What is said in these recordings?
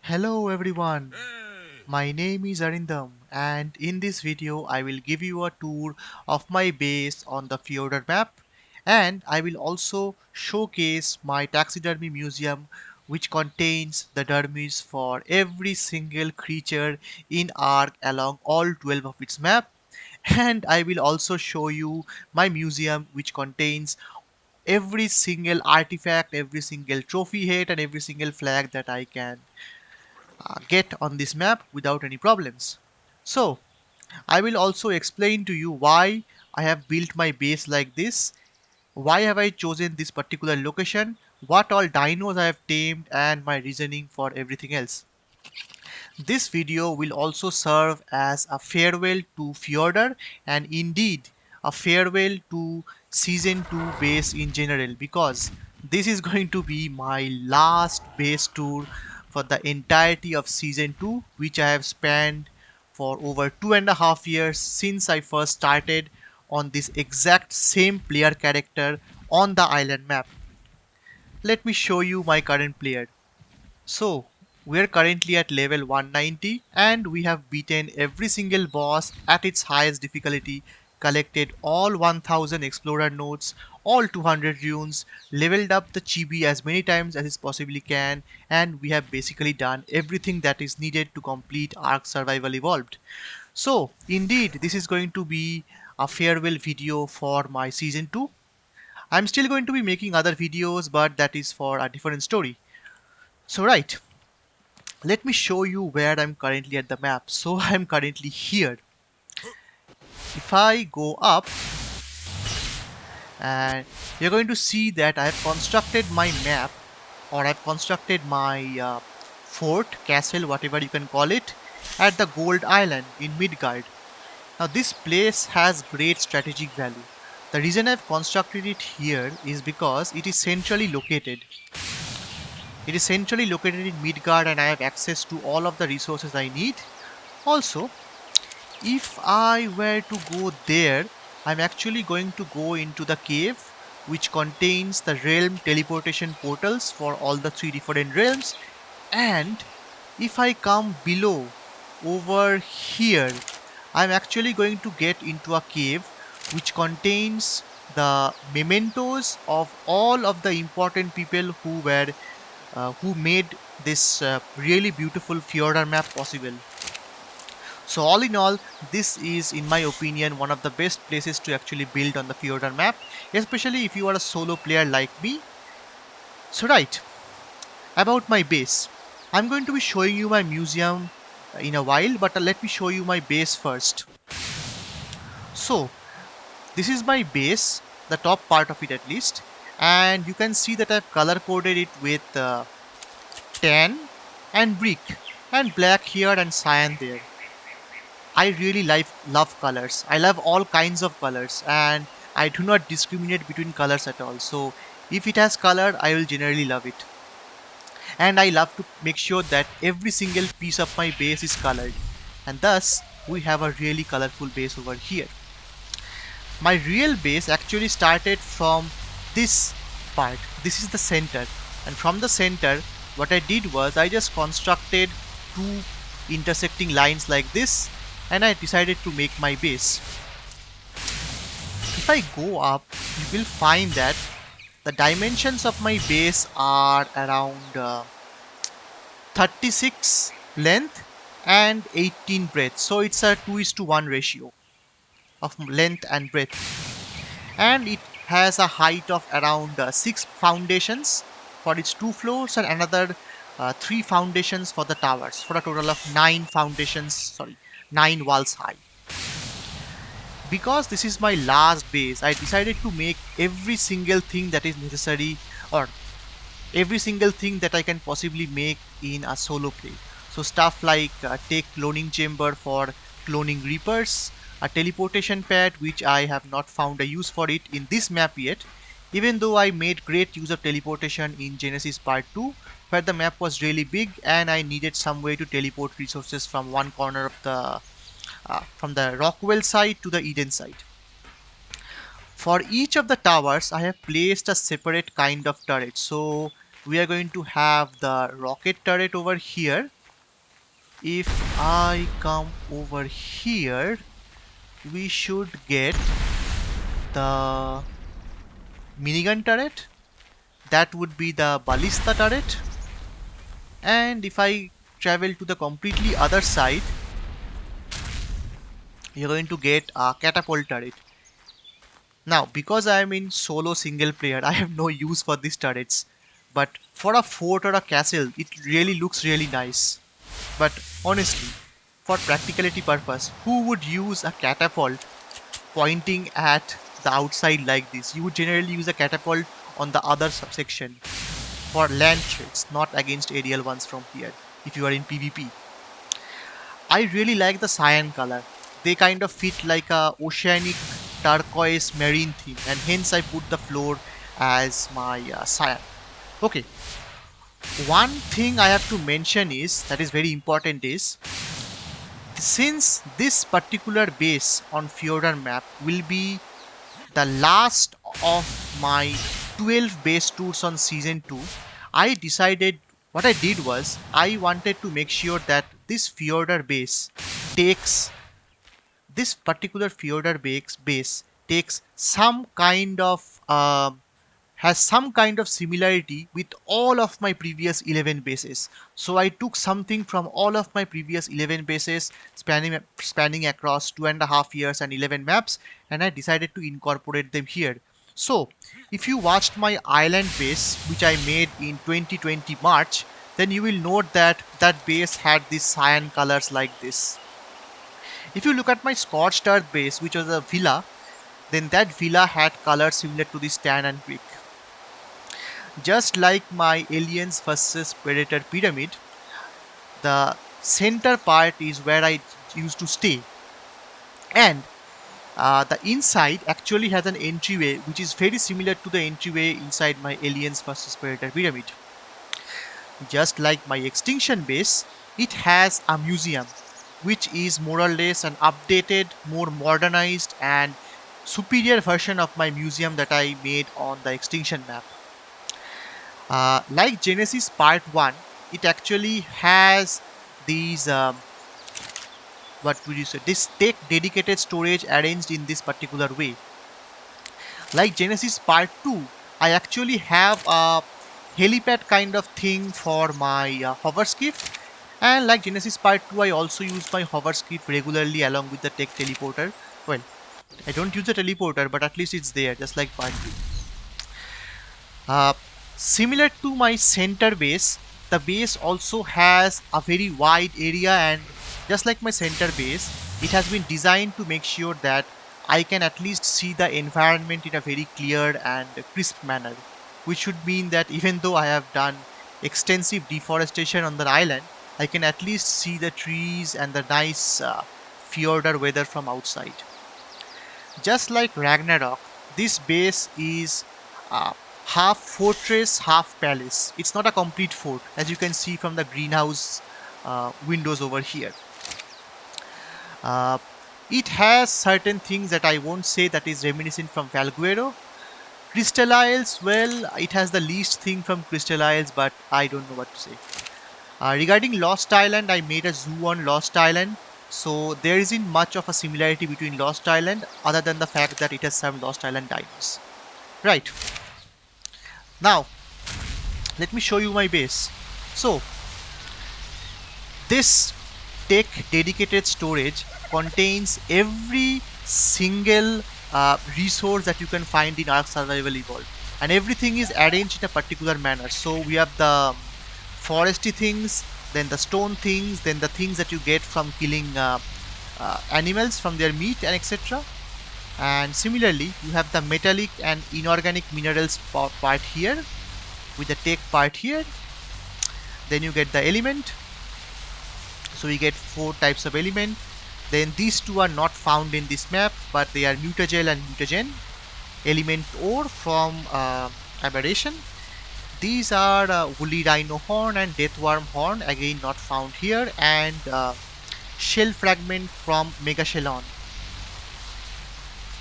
Hello everyone, my name is Arindam and in this video I will give you a tour of my base on the Fjordur map, and I will also showcase my taxidermy museum which contains the dermies for every single creature in ARK along all 12 of its map, and I will also show you my museum which contains every single artifact, every single trophy head and every single flag that I can get on this map without any problems. So, I will also explain to you why I have built my base like this, why have I chosen this particular location, what all dinos I have tamed, and my reasoning for everything else. This video will also serve as a farewell to Fjordur and indeed a farewell to Season 2 base in general, because this is going to be my last base tour for the entirety of Season 2, which I have spent for over 2.5 years since I first started on this exact same player character on the island map. Let me show you my current player. So, we're currently at level 190 and we have beaten every single boss at its highest difficulty, collected all 1000 explorer notes, all 200 runes, leveled up the chibi as many times as it possibly can, and we have basically done everything that is needed to complete Ark Survival Evolved. So, indeed, this is going to be a farewell video for my season 2. I'm still going to be making other videos, but that is for a different story. So, right, let me show you where I'm currently at the map. So I'm currently here. If I go up, and you're going to see that I have constructed my map, or I've constructed my fort, castle, whatever you can call it, at the Gold Island in Midgard. Now this place has great strategic value. The reason I've constructed it here is because it is centrally located. It is centrally located in Midgard and I have access to all of the resources I need. Also, if I were to go there, I'm actually going to go into the cave which contains the realm teleportation portals for all the three different realms, and if I come below over here, I'm actually going to get into a cave which contains the mementos of all of the important people who made this really beautiful Fjordur map possible. So all in all, this is in my opinion one of the best places to actually build on the Fjordur map, especially if you are a solo player like me. So right, about my base. I'm going to be showing you my museum in a while, but let me show you my base first. So this is my base, the top part of it at least, and you can see that I've color coded it with tan and brick and black here and cyan there. I really love colors. I love all kinds of colors and I do not discriminate between colors at all. So if it has color, I will generally love it. And I love to make sure that every single piece of my base is colored. And thus, we have a really colorful base over here. My real base actually started from this part. This is the center. And from the center, what I did was I just constructed two intersecting lines like this, and I decided to make my base. If I go up, you will find that the dimensions of my base are around 36 length and 18 breadth. So it's a 2:1 ratio of length and breadth. And it has a height of around 6 foundations for its 2 floors and another 3 foundations for the towers, for a total of 9 foundations, 9 walls high. Because this is my last base, I decided to make every single thing that is necessary, or every single thing that I can possibly make in a solo play. So stuff like Tek cloning chamber for cloning reapers, a teleportation pad which I have not found a use for it in this map yet, even though I made great use of teleportation in Genesis Part 2, where the map was really big and I needed some way to teleport resources from one corner of the from the Rockwell side to the Eden side. For each of the towers, I have placed a separate kind of turret. So we are going to have the rocket turret over here. If I come over here, we should get the minigun turret. That would be the ballista turret. And if I travel to the completely other side, you're going to get a catapult turret. Now, because I am in solo single player, I have no use for these turrets. But for a fort or a castle, it really looks really nice. But honestly, for practicality purpose, who would use a catapult pointing at the outside like this? You would generally use a catapult on the other subsection for land threats, not against aerial ones from here, if you are in PvP. I really like the cyan color. They kind of fit like a oceanic turquoise marine theme, and hence I put the floor as my cyan. Okay, one thing I have to mention is, that is very important, is since this particular base on Fjordur map will be the last of my 12 base tours on season 2, I decided, what I did was, I wanted to make sure that this Fjordur base takes, this particular Fjordur base takes some kind of has some kind of similarity with all of my previous 11 bases. So I took something from all of my previous 11 bases spanning across 2.5 years and 11 maps, and I decided to incorporate them here. So if you watched my island base, which I made in 2020 March, then you will note that that base had these cyan colors like this. If you look at my scorched earth base, which was a villa, then that villa had colors similar to this tan and brick. Just like my aliens versus predator pyramid, the center part is where I used to stay, and the inside actually has an entryway which is very similar to the entryway inside my aliens versus predator pyramid. Just like my extinction base, it has a museum which is more or less an updated, more modernized and superior version of my museum that I made on the extinction map. Like Genesis Part 1, it actually has these, this Tek dedicated storage arranged in this particular way. Like Genesis Part 2, I actually have a helipad kind of thing for my hover skiff. And like Genesis Part 2, I also use my hover skiff regularly along with the Tek teleporter. Well, I don't use the teleporter, but at least it's there, just like Part 2. Similar to my center base, the base also has a very wide area, and just like my center base, it has been designed to make sure that I can at least see the environment in a very clear and crisp manner, which should mean that even though I have done extensive deforestation on the island, I can at least see the trees and the nice fjordur weather from outside. Just like Ragnarok, this base is half fortress, half palace. It's not a complete fort, as you can see from the greenhouse windows over here. It has certain things that I won't say that is reminiscent from Valguero. Crystal Isles, well, it has the least thing from Crystal Isles, but I don't know what to say. Regarding Lost Island, I made a zoo on Lost Island, so there isn't much of a similarity between Lost Island other than the fact that it has some Lost Island dinos. Right. Now, let me show you my base. So, this Tek dedicated storage contains every single resource that you can find in Ark Survival Evolved, and everything is arranged in a particular manner. So we have the foresty things, then the stone things, then the things that you get from killing animals from their meat and etc. And similarly, you have the metallic and inorganic minerals part here with the Tek part here. Then you get the element. So we get 4 types of element. Then these 2 are not found in this map, but they are mutagel and mutagen. Element ore from aberration. These are woolly rhino horn and deathworm horn, again not found here, and shell fragment from megashelon.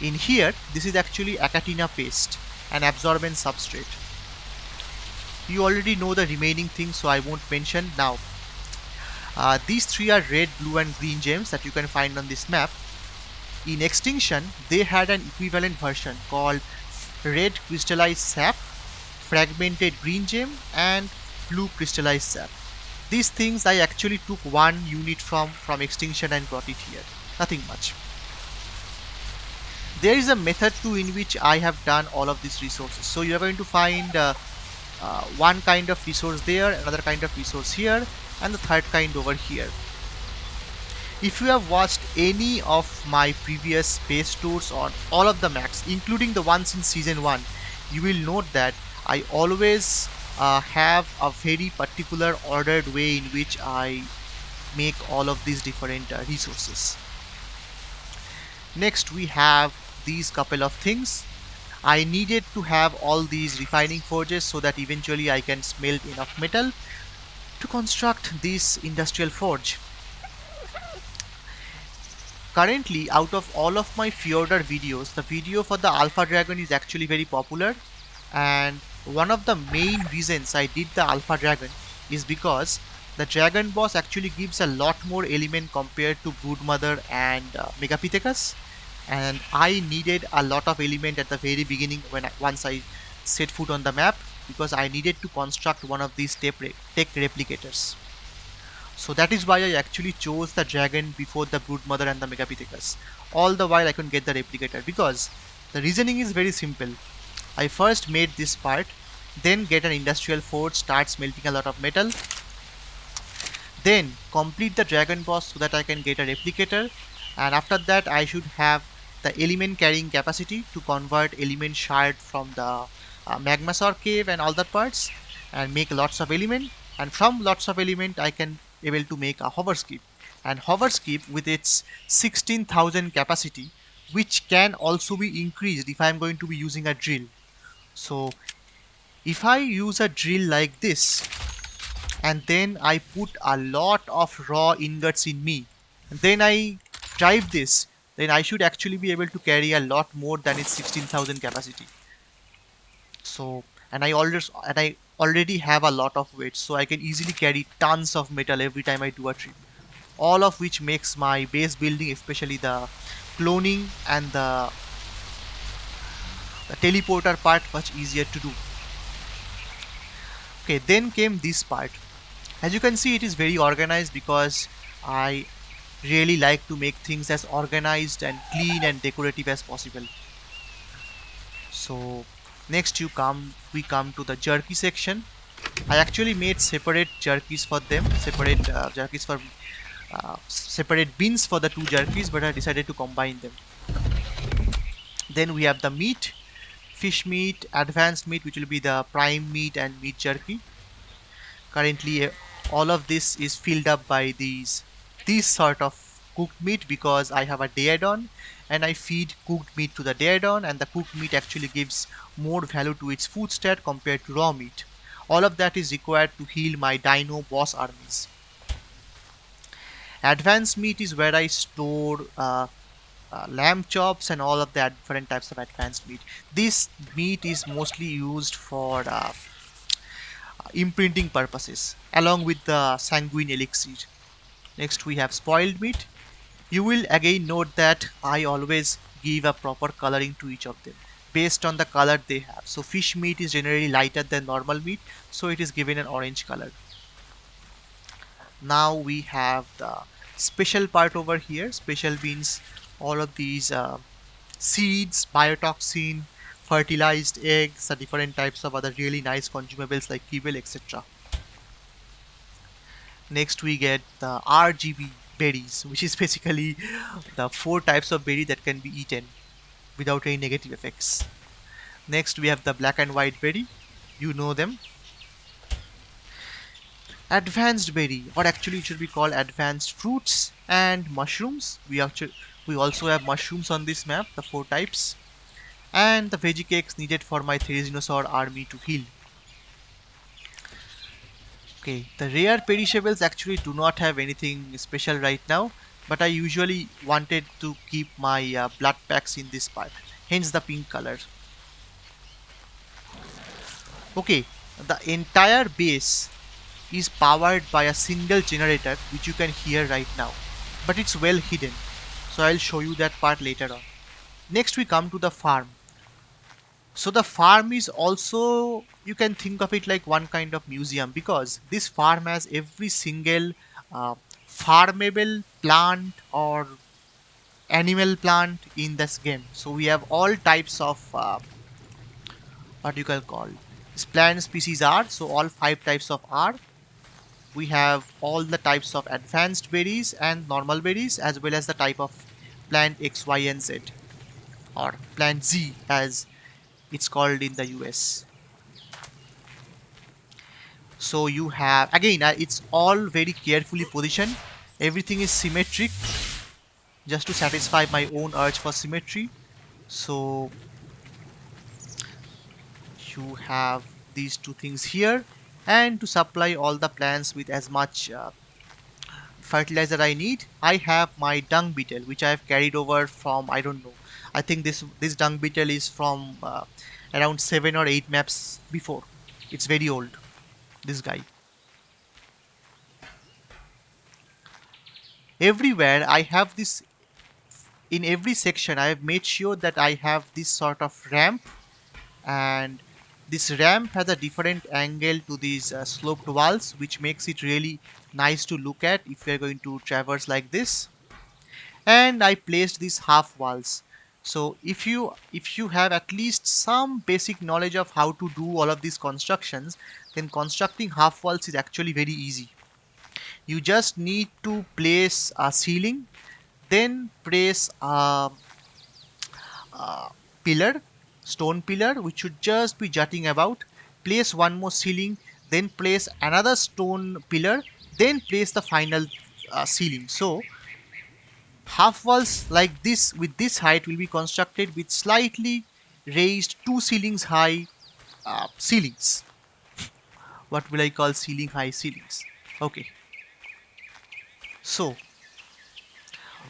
In here, this is actually acatina paste, an absorbent substrate. You already know the remaining things, so I won't mention now. These three are red, blue and green gems that you can find on this map. In extinction, they had an equivalent version called red crystallized sap, fragmented green gem and blue crystallized sap. These things I actually took one unit from extinction and brought it here. Nothing much. There is a method too in which I have done all of these resources. So you are going to find one kind of resource there, another kind of resource here, and the third kind over here. If you have watched any of my previous space tours on all of the maps, including the ones in season 1, you will note that I always have a very particular ordered way in which I make all of these different resources. Next we have these couple of things. I needed to have all these refining forges so that eventually I can smelt enough metal to construct this industrial forge. Currently, out of all of my Fjordur videos, the video for the Alpha Dragon is actually very popular, and one of the main reasons I did the Alpha Dragon is because the Dragon boss actually gives a lot more element compared to Broodmother and Megapithecus, and I needed a lot of element at the very beginning once I set foot on the map, because I needed to construct one of these Tek replicators. So that is why I actually chose the dragon before the broodmother and the Megapithecus. All the while I couldn't get the replicator, because the reasoning is very simple. I first made this part, then get an industrial forge, start smelting a lot of metal, then complete the dragon boss so that I can get a replicator, and after that I should have the element carrying capacity to convert element shard from the magmasaur cave and all that parts, and make lots of element, and from lots of element I can able to make a hover skip, and hover skip with its 16,000 capacity, which can also be increased if I am going to be using a drill. So if I use a drill like this and then I put a lot of raw ingots in me, and then I drive this, then I should actually be able to carry a lot more than its 16,000 capacity. So and I already have a lot of weight, so I can easily carry tons of metal every time I do a trip. All of which makes my base building, especially the cloning and the teleporter part, much easier to do. Okay, then came this part. As you can see, it is very organized because I really like to make things as organized and clean and decorative as possible. So next we come to the jerky section. I actually made separate jerkies for them, separate jerkies for separate bins for the two jerkies, but I decided to combine them. Then we have the meat, fish meat, advanced meat, which will be the prime meat and meat jerky. Currently all of this is filled up by these sort of cooked meat, because I have a Daedon and I feed cooked meat to the Daedon, and the cooked meat actually gives more value to its food stat compared to raw meat. All of that is required to heal my dino boss armies. Advanced meat is where I store lamb chops and all of the different types of advanced meat. This meat is mostly used for imprinting purposes, along with the sanguine elixir. Next we have spoiled meat. You will again note that I always give a proper coloring to each of them based on the color they have. So fish meat is generally lighter than normal meat, so it is given an orange color. Now we have the special part over here. Special means all of these seeds, biotoxin, fertilized eggs, the different types of other really nice consumables like kibble, etc. Next we get the RGB berries, which is basically the 4 types of berry that can be eaten without any negative effects. Next we have the black and white berry, you know them. Advanced berry, or actually it should be called advanced fruits and mushrooms. We also have mushrooms on this map, the 4 types, and the veggie cakes needed for my Therizinosaur army to heal. Okay, the rare perishables actually do not have anything special right now, but I usually wanted to keep my blood packs in this part, hence the pink color. Okay, The entire base is powered by a single generator, which you can hear right now, but it's well hidden, so I'll show you that part later on. Next we come to the farm. So the farm is also, you can think of it like one kind of museum, because this farm has every single uh, farmable plant or animal plant in this game. So we have all types of what you can call plant species are. So all 5 types of are. We have all the types of advanced berries and normal berries, as well as the type of plant X, Y, and Z, or plant Z as it's called in the US. So you have, again, it's all very carefully positioned. Everything is symmetric, just to satisfy my own urge for symmetry. So you have these two things here, and to supply all the plants with as much fertilizer I need, I have my dung beetle, which I have carried over from, I don't know, I think this dung beetle is from around 7 or 8 maps before. It's very old, this guy. Everywhere I have this, in every section I have made sure that I have this sort of ramp, and this ramp has a different angle to these sloped walls, which makes it really nice to look at if we are going to traverse like this. And I placed these half walls. So if you have at least some basic knowledge of how to do all of these constructions, then constructing half walls is actually very easy. You just need to place a ceiling, then place a pillar, stone pillar, which should just be jutting about. Place one more ceiling, then place another stone pillar, then place the final ceiling. So half walls like this with this height will be constructed with slightly raised 2 ceilings high ceilings. What will I call ceiling high ceilings? Okay. So,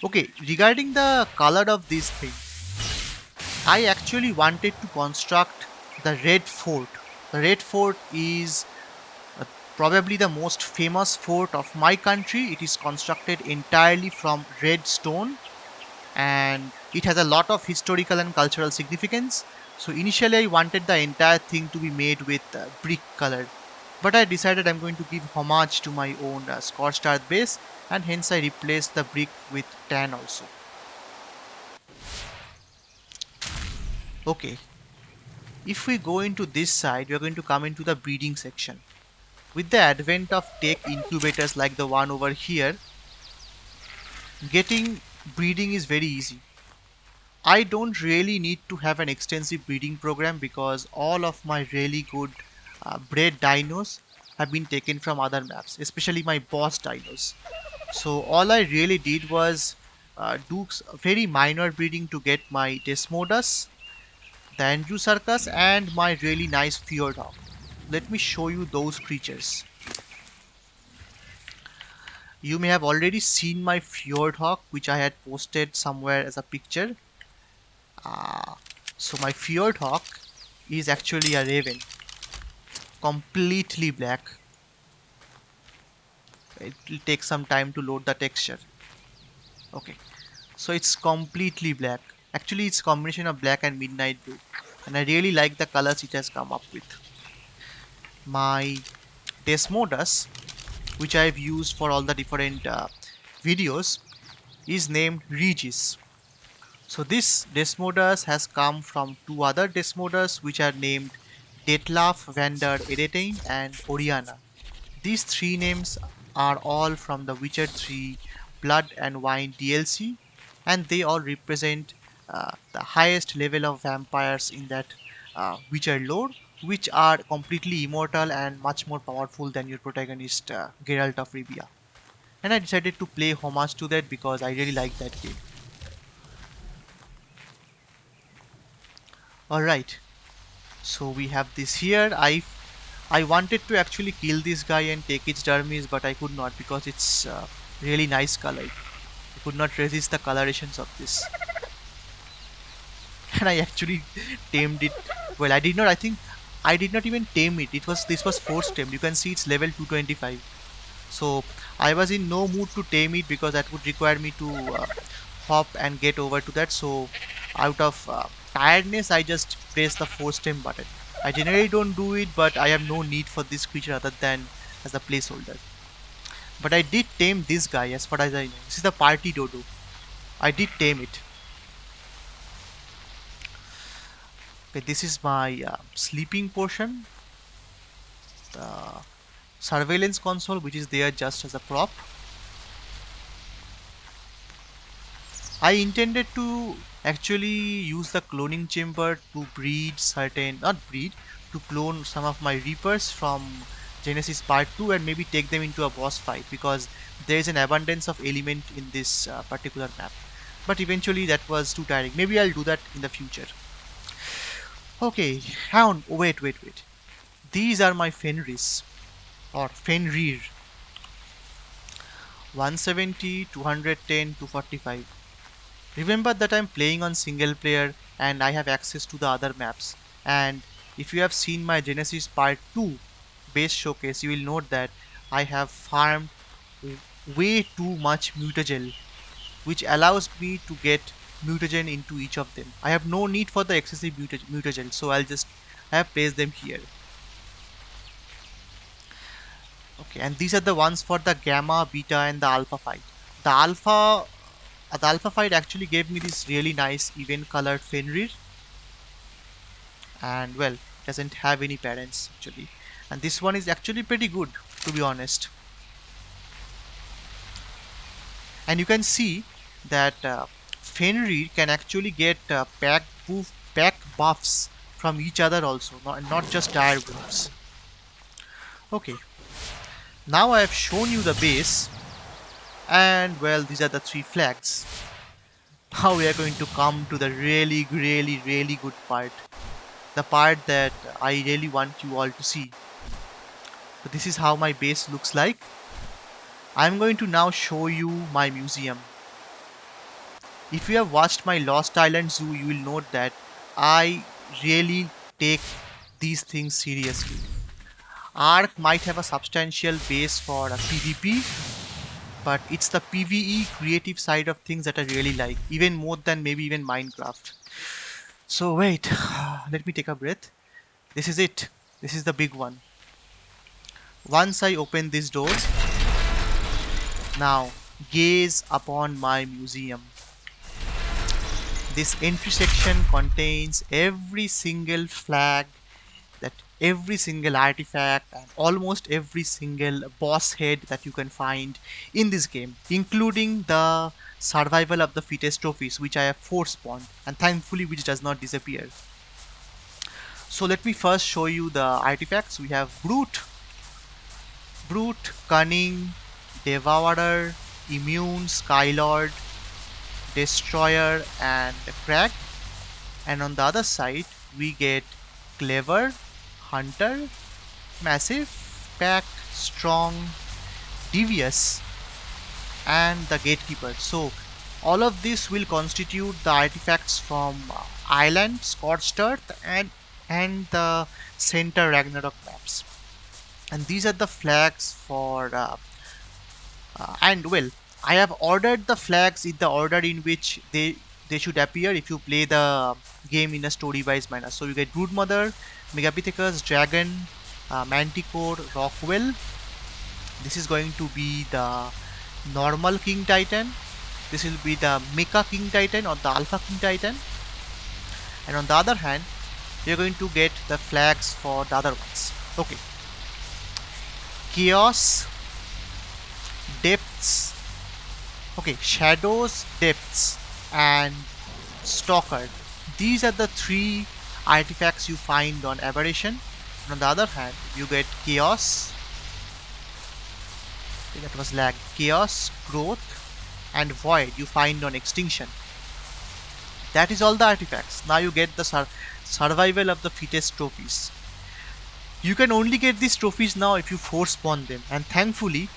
okay, regarding the color of this thing, I actually wanted to construct the Red Fort. The Red Fort is probably the most famous fort of my country. It is constructed entirely from red stone, and it has a lot of historical and cultural significance. So initially I wanted the entire thing to be made with brick color, but I decided I'm going to give homage to my own scorched earth base, and hence I replaced the brick with tan also. Okay, if we go into this side, we are going to come into the breeding section. With the advent of tech incubators like the one over here, getting breeding is very easy. I don't really need to have an extensive breeding program, because all of my really good bred dinos have been taken from other maps, especially my boss dinos. So all I really did was do very minor breeding to get my Desmodus, the Andrew Circus, and my really nice Fjordur. Let me show you those creatures. You may have already seen my Fjordhawk, which I had posted somewhere as a picture. So my Fjordhawk is actually a raven, completely black. It will take some time to load the texture. Okay, so it's completely black. Actually, it's a combination of black and midnight blue, and I really like the colors it has come up with. My Desmodus, which I've used for all the different videos, is named Regis. So this Desmodus has come from 2 other Desmodus, which are named Detlaf van der Eretain and Oriana. These 3 names are all from the Witcher 3 Blood and Wine DLC, and they all represent the highest level of vampires in that Witcher lore, which are completely immortal and much more powerful than your protagonist Geralt of Rivia. And I decided to play homage to that because I really like that game. Alright, so we have this here. I wanted to actually kill this guy and take its dermis, but I could not because it's really nice color. I could not resist the colorations of this. And I actually tamed it. Well, I did not, I think I did not even tame it. This was forced tamed. You can see it's level 225. So I was in no mood to tame it because that would require me to hop and get over to that. So out of tiredness, I just press the force tame button. I generally don't do it, but I have no need for this creature other than as a placeholder. But I did tame this guy as far as I know. This is the party dodo. I did tame it. Okay, this is my sleeping portion. The surveillance console, which is there just as a prop. I intended to actually use the cloning chamber to breed certain, not breed, to clone some of my Reapers from Genesis Part 2 and maybe take them into a boss fight, because there is an abundance of element in this particular map. But eventually that was too tiring. Maybe I'll do that in the future. Okay, hound. Wait. These are my Fenris, or Fenrir. 170, 210, 245. Remember that I'm playing on single player and I have access to the other maps. And if you have seen my Genesis Part 2 base showcase, you will note that I have farmed way too much mutagel, which allows me to get mutagen into each of them. I have no need for the excessive mutagel, so I have placed them here. Okay, and these are the ones for the gamma, beta, and the alpha fight. The alpha fight actually gave me this really nice even colored Fenrir, and well, it doesn't have any parents actually. And this one is actually pretty good, to be honest. And you can see that Fenrir can actually get pack buffs from each other also, not just dire wounds. Okay, now I have shown you the base, and well, these are the 3 flags. Now we are going to come to the really good part. The part that I really want you all to see. So this is how my base looks like. I'm going to now show you my museum. If you have watched my Lost Island Zoo, you will note that I really take these things seriously. Ark might have a substantial base for a PvP, but it's the PvE creative side of things that I really like, even more than maybe even Minecraft. So wait, let me take a breath. This is it. This is the big one. Once I open this door, now gaze upon my museum. This entry section contains every single flag, that every single artifact, and almost every single boss head that you can find in this game, including the survival of the fittest trophies, which I have force spawned, and thankfully which does not disappear. So let me first show you the artifacts. We have Brute, Cunning, Devourer, Immune, Skylord, Destroyer, and Crag. And on the other side we get Clever, Hunter, Massive, Pack, Strong, Devious, and the Gatekeeper. So all of this will constitute the artifacts from Island, Scorched Earth, and the Center Ragnarok maps. And these are the flags for and well, I have ordered the flags in the order in which they should appear if you play the game in a story-wise manner. So you get Broodmother, Megapithecus, Dragon, Manticore, Rockwell. This is going to be the normal King Titan. This will be the Mecha King Titan or the Alpha King Titan. And on the other hand, you're going to get the flags for the other ones. Okay. Chaos, Depths, okay, Shadows, Depths, and Stalker. These are the 3 artifacts you find on Aberration. And on the other hand, you get Chaos, okay, that was lag, Chaos, Growth, and Void you find on Extinction. That is all the artifacts. Now you get the survival of the fittest trophies. You can only get these trophies now if you force spawn them, and thankfully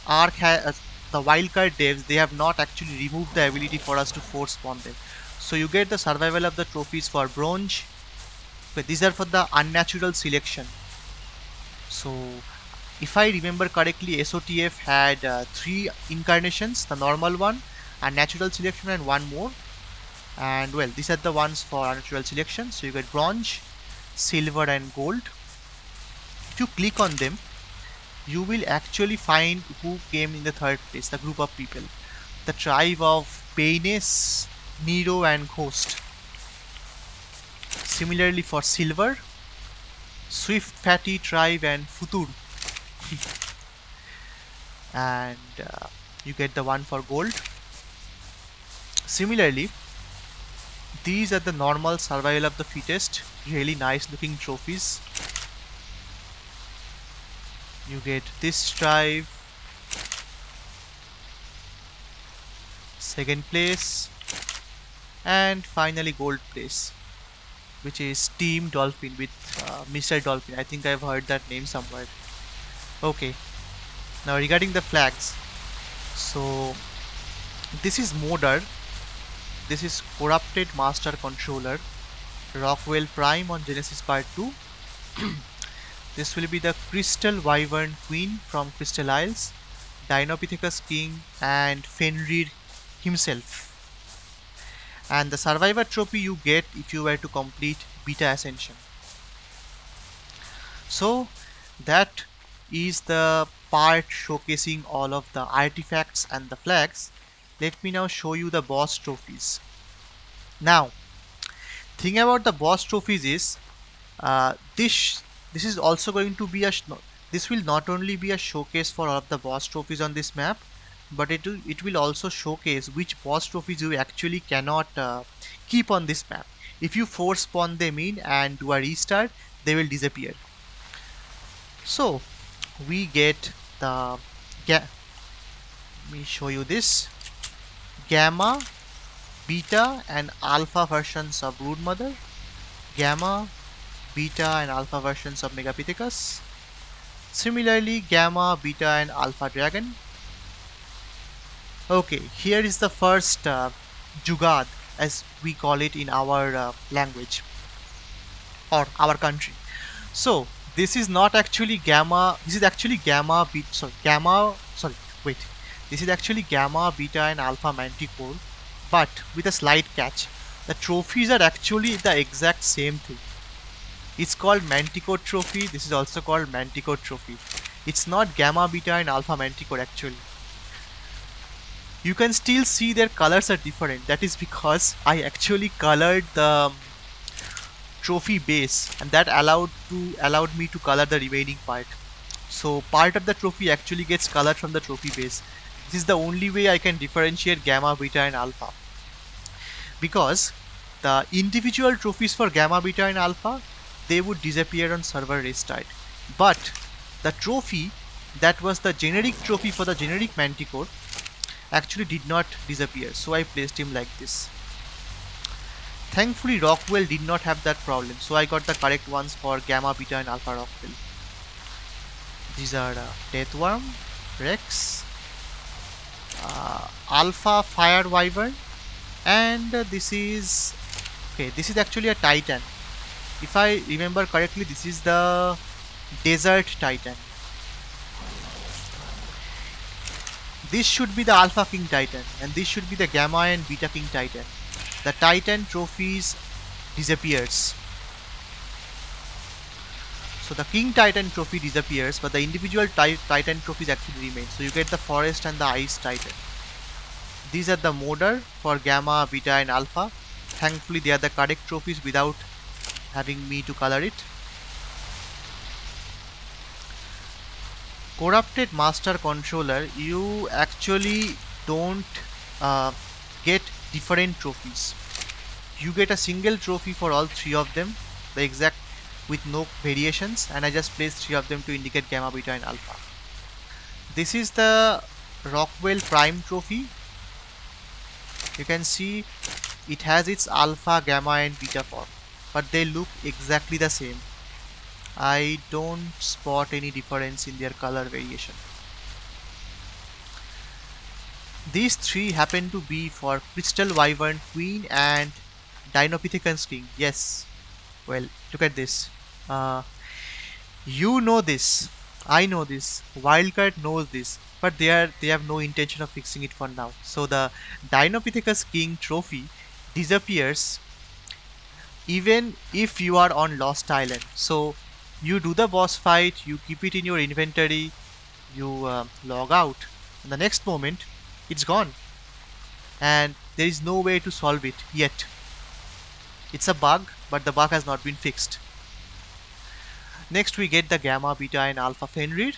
Ark has the wildcard devs, they have not actually removed the ability for us to force spawn them. So you get the survival of the trophies for Bronze, Okay, these are for the unnatural selection. So if I remember correctly, SOTF had 3 incarnations, the normal one, a natural selection, and one more. And well, these are the ones for unnatural selection. So you get bronze, silver, and gold. If you click on them, you will actually find who came in the third place, the group of people. The tribe of Paines, Nero, and Ghost. Similarly for silver, Swift, Fatty, Tribe, and Futur. And you get the one for gold. Similarly, these are the normal survival of the fittest, really nice looking trophies. You get this tribe, second place, and finally gold place, which is Team Dolphin with Mr. Dolphin. I think I've heard that name somewhere. Okay, now regarding the flags, so this is Modder, this is Corrupted Master Controller, Rockwell Prime on Genesis Part 2. This will be the Crystal Wyvern Queen from Crystal Isles, Dinopithecus King, and Fenrir himself. And the Survivor trophy you get if you were to complete Beta Ascension. So that is the part showcasing all of the artifacts and the flags. Let me now show you the boss trophies. Now, thing about the boss trophies is this is also going to be this will not only be a showcase for all of the boss trophies on this map, but it will also showcase which boss trophies you actually cannot keep on this map. If you force spawn them in and do a restart, they will disappear. So we get the let me show you this gamma, beta, and alpha versions of Broodmother, gamma, beta, and alpha versions of Megapithecus. Similarly, gamma, beta, and alpha dragon. Okay, here is the first Jugad, as we call it in our language or our country. So this is not actually gamma. This is actually gamma, beta. Sorry, gamma. Sorry, wait. This is actually gamma, beta, and alpha manticore, but with a slight catch. The trophies are actually the exact same thing. It's called Manticore Trophy. This is also called Manticore Trophy. It's not Gamma, Beta, and Alpha Manticore actually. You can still see their colors are different. That is because I actually colored the trophy base, and that allowed me to color the remaining part. So part of the trophy actually gets colored from the trophy base. This is the only way I can differentiate Gamma, Beta, and Alpha. Because the individual trophies for Gamma, Beta, and Alpha, they would disappear on server restart. But the trophy that was the generic trophy for the generic Manticore actually did not disappear. So I placed him like this. Thankfully Rockwell did not have that problem. So I got the correct ones for Gamma, Beta, and Alpha Rockwell. These are Deathworm, Rex, Alpha Fire Wyvern, and this is actually a Titan. If I remember correctly, this is the Desert Titan. This should be the Alpha King Titan, and this should be the Gamma and Beta King Titan. The Titan trophies disappears. So the King Titan trophy disappears, but the individual Titan trophies actually remain. So you get the Forest and the Ice Titan. These are the Modder for Gamma, Beta, and Alpha. Thankfully they are the correct trophies without having me to color it. Corrupted Master Controller, you actually don't get different trophies. You get a single trophy for all 3 of them, the exact with no variations, and I just placed 3 of them to indicate Gamma, Beta, and Alpha. This is the Rockwell Prime trophy. You can see it has its Alpha, Gamma, and Beta form, but they look exactly the same. I don't spot any difference in their color variation. These 3 happen to be for Crystal Wyvern Queen and Dinopithecus King. Yes, well, Look at this. Uh, you know this. I know this. Wildcard knows this. But they have no intention of fixing it for now. So the Dinopithecus King trophy disappears even if you are on Lost Island. So you do the boss fight, you keep it in your inventory, you log out, and the next moment it's gone, and there is no way to solve it yet. It's a bug, but the bug has not been fixed. Next we get the gamma, beta and alpha Fenrir.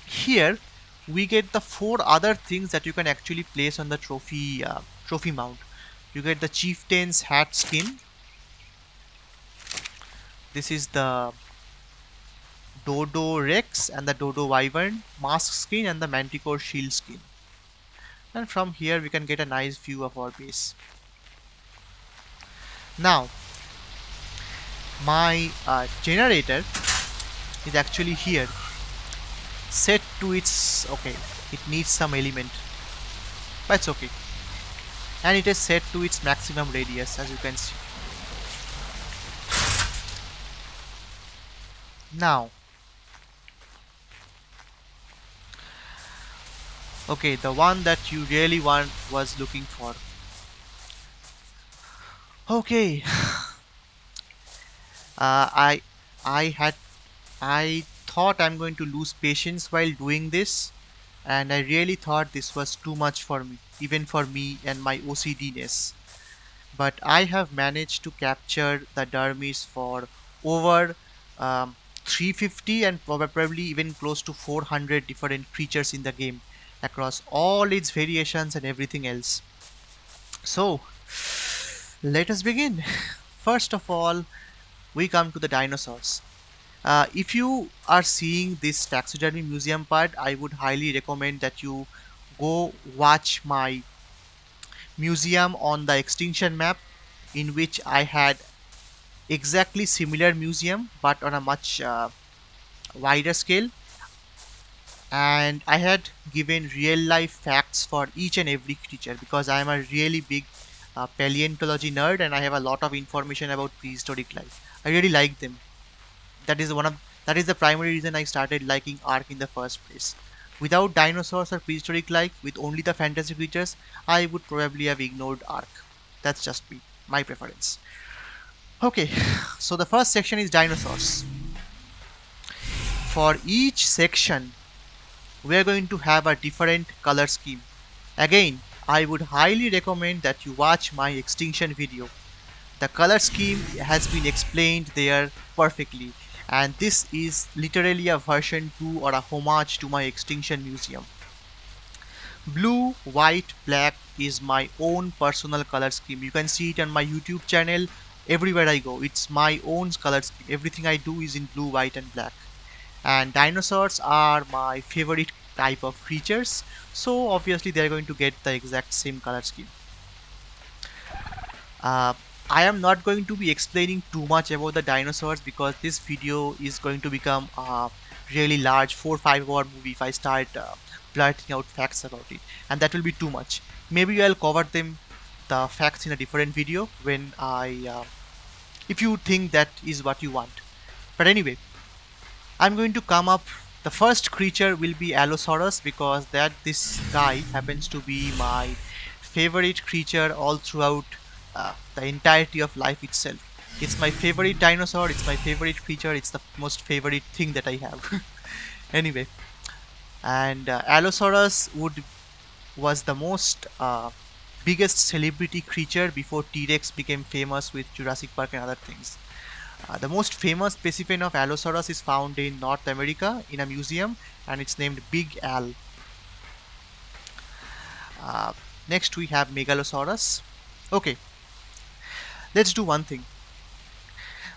Here we get the 4 other things that you can actually place on the trophy mount. You get the chieftain's hat skin. This is the Dodo Rex and the Dodo Wyvern mask skin and the Manticore shield skin. And from here we can get a nice view of our base. Now my generator is actually here, set to its, okay, it needs some element, but it's okay, and it is set to its maximum radius, as you can see. Now, okay, the one that you really was looking for. Okay, I had I thought I'm going to lose patience while doing this, and I really thought this was too much for me, even for me and my OCD-ness. But I have managed to capture the dermis for over 350 and probably even close to 400 different creatures in the game across all its variations and everything else. So let us begin. First of all, we come to the dinosaurs. If you are seeing this taxidermy museum part, I would highly recommend that you go watch my museum on the extinction map, in which I had exactly similar museum but on a much wider scale, and I had given real life facts for each and every creature because I am a really big paleontology nerd and I have a lot of information about prehistoric life. I really like them. That is the primary reason I started liking Ark in the first place. Without dinosaurs or prehistoric life, with only the fantasy creatures, I would probably have ignored Ark. That's just me, my preference. Okay, so the first section is dinosaurs. For each section, we are going to have a different color scheme. Again, I would highly recommend that you watch my extinction video. The color scheme has been explained there perfectly, and this is literally a version 2 or a homage to my extinction museum. Blue, white, black is my own personal color scheme. You can see it on my YouTube channel everywhere I go. It's my own color scheme. Everything I do is in blue, white and black. And dinosaurs are my favorite type of creatures, so obviously they're going to get the exact same color scheme. I am not going to be explaining too much about the dinosaurs because this video is going to become a really large 4-5 hour movie if I start blurting out facts about it, and that will be too much. Maybe I'll cover them, the facts, in a different video when if you think that is what you want. But anyway, I'm going to come up. The first creature will be Allosaurus because this guy happens to be my favorite creature all throughout the entirety of life itself. It's my favorite dinosaur, it's my favorite creature, it's the most favorite thing that I have. Anyway, and Allosaurus was the most biggest celebrity creature before T-Rex became famous with Jurassic Park and other things. The most famous specimen of Allosaurus is found in North America in a museum, and it's named Big Al. Next we have Megalosaurus. Okay, let's do one thing.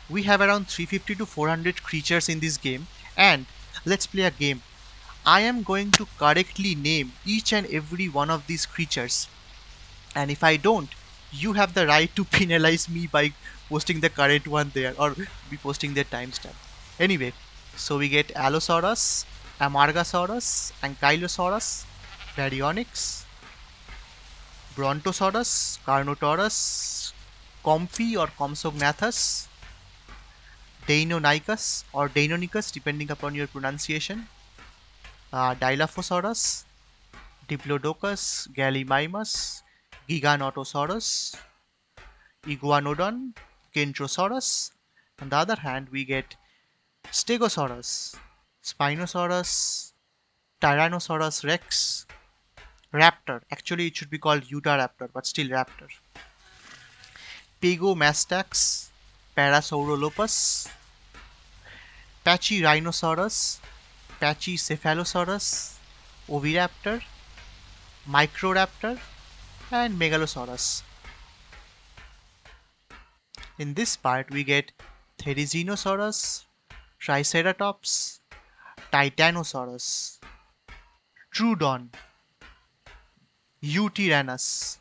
We have around 350 to 400 creatures in this game, and let's play a game. I am going to correctly name each and every one of these creatures, and if I don't, you have the right to penalize me by posting the current one there or be posting their timestamp. Anyway, so we get Allosaurus, Amargasaurus, Ankylosaurus, Baryonyx, Brontosaurus, Carnotaurus, Compy or Compsognathus, Deinonychus or Deinonychus depending upon your pronunciation, Dilophosaurus, Diplodocus, Gallimimus, Giganotosaurus, Iguanodon, Kentrosaurus. On the other hand, we get Stegosaurus, Spinosaurus, Tyrannosaurus rex, Raptor. Actually, it should be called Utahraptor, but still Raptor. Pegomastax, Parasaurolophus, Pachyrhinosaurus, Pachycephalosaurus, Oviraptor, Microraptor, and Megalosaurus. In this part, we get Therizinosaurus, Triceratops, Titanosaurus, Troodon, Eutyrannus.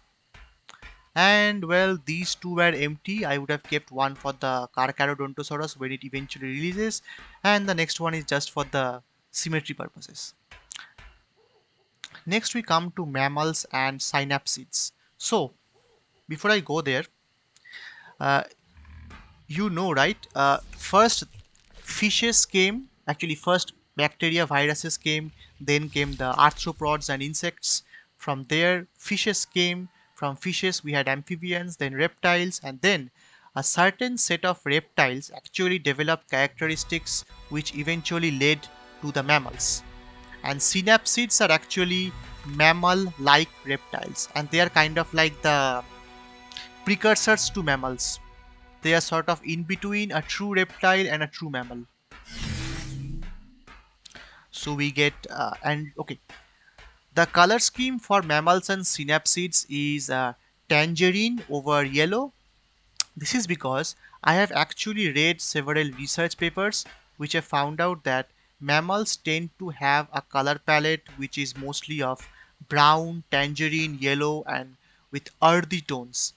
And well, these two were empty. I would have kept one for the Carcharodontosaurus when it eventually releases, and the next one is just for the symmetry purposes. Next we come to mammals and synapsids. So before I go there, you know, right? First fishes came, actually first bacteria, viruses came, then came the arthropods and insects. From there fishes came, from fishes we had amphibians, then reptiles, and then a certain set of reptiles actually developed characteristics which eventually led to the mammals. And synapsids are actually mammal-like reptiles, and they are kind of like the precursors to mammals. They are sort of in between a true reptile and a true mammal. So we get the color scheme for mammals and synapsids is tangerine over yellow. This is because I have actually read several research papers which have found out that mammals tend to have a color palette which is mostly of brown, tangerine, yellow, and with earthy tones.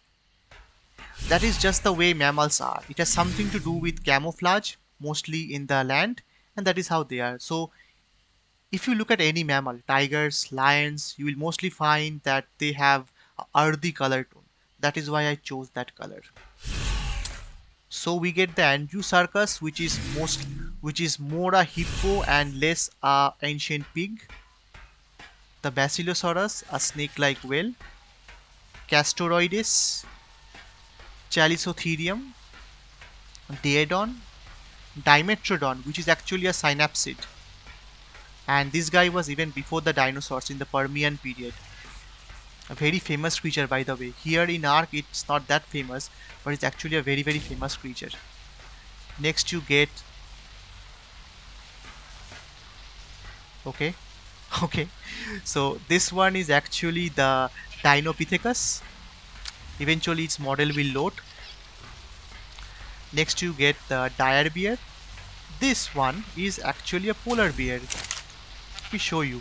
That is just the way mammals are. It has something to do with camouflage, mostly in the land, and that is how they are. So if you look at any mammal, tigers, lions, you will mostly find that they have a earthy color tone. That is why I chose that color. So we get the Andrewsarchus, which is more a hippo and less a ancient pig. The Basilosaurus, a snake-like whale. Castoroides, Chalicotherium, Daedon, Dimetrodon, which is actually a synapsid. And this guy was even before the dinosaurs in the Permian period. A very famous creature, by the way. Here in ARK, it's not that famous, but it's actually a very, very famous creature. Next you get... Okay. So this one is actually the Dinopithecus. Eventually its model will load. Next you get the dire bear. This one is actually a polar bear. Let me show you.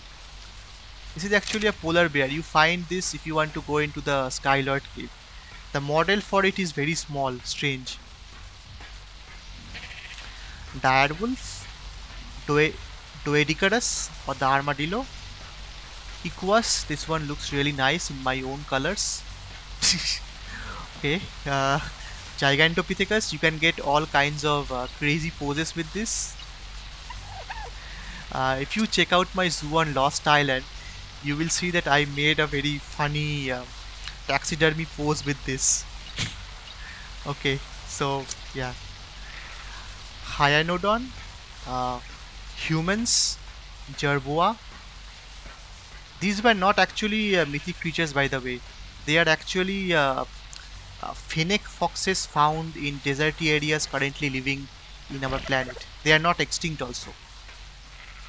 This is actually a polar bear. You find this if you want to go into the Skylord cave. The model for it is very small, strange. Direwolf, Doedicarus or the armadillo. Equus, this one looks really nice in my own colors. Okay, Gigantopithecus, you can get all kinds of crazy poses with this. If you check out my zoo on Lost Island, you will see that I made a very funny taxidermy pose with this. Okay, so yeah. Hyanodon, humans, Jerboa. These were not actually mythic creatures, by the way. They are actually fennec foxes found in deserty areas currently living in our planet. They are not extinct also.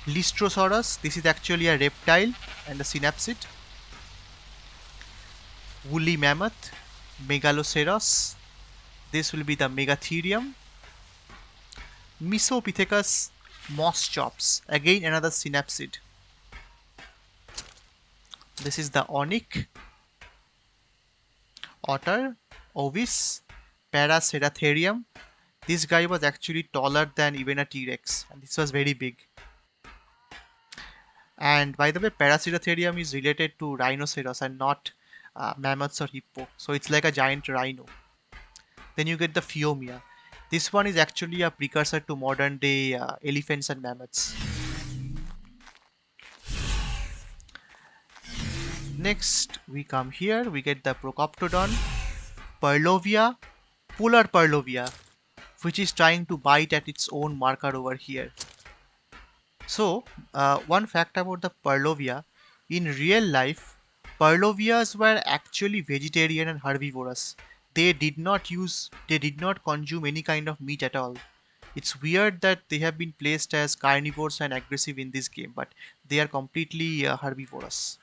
Lystrosaurus, this is actually a reptile and a synapsid. Woolly mammoth, Megaloceros, this will be the Megatherium. Mesopithecus, moss chops, again another synapsid. This is the Onyx, Otter, Ovis, Paraceratherium. This guy was actually taller than even a T-Rex, and this was very big. And by the way, Paraceratherium is related to rhinoceros and not mammoths or hippo. So it's like a giant rhino. Then you get the Phiomia. This one is actually a precursor to modern day elephants and mammoths. Next, we come here, we get the Procoptodon, Purlovia, Polar Purlovia, which is trying to bite at its own marker over here. So, one fact about the Purlovia, in real life, Purlovias were actually vegetarian and herbivorous. They did not consume any kind of meat at all. It's weird that they have been placed as carnivores and aggressive in this game, but they are completely herbivorous.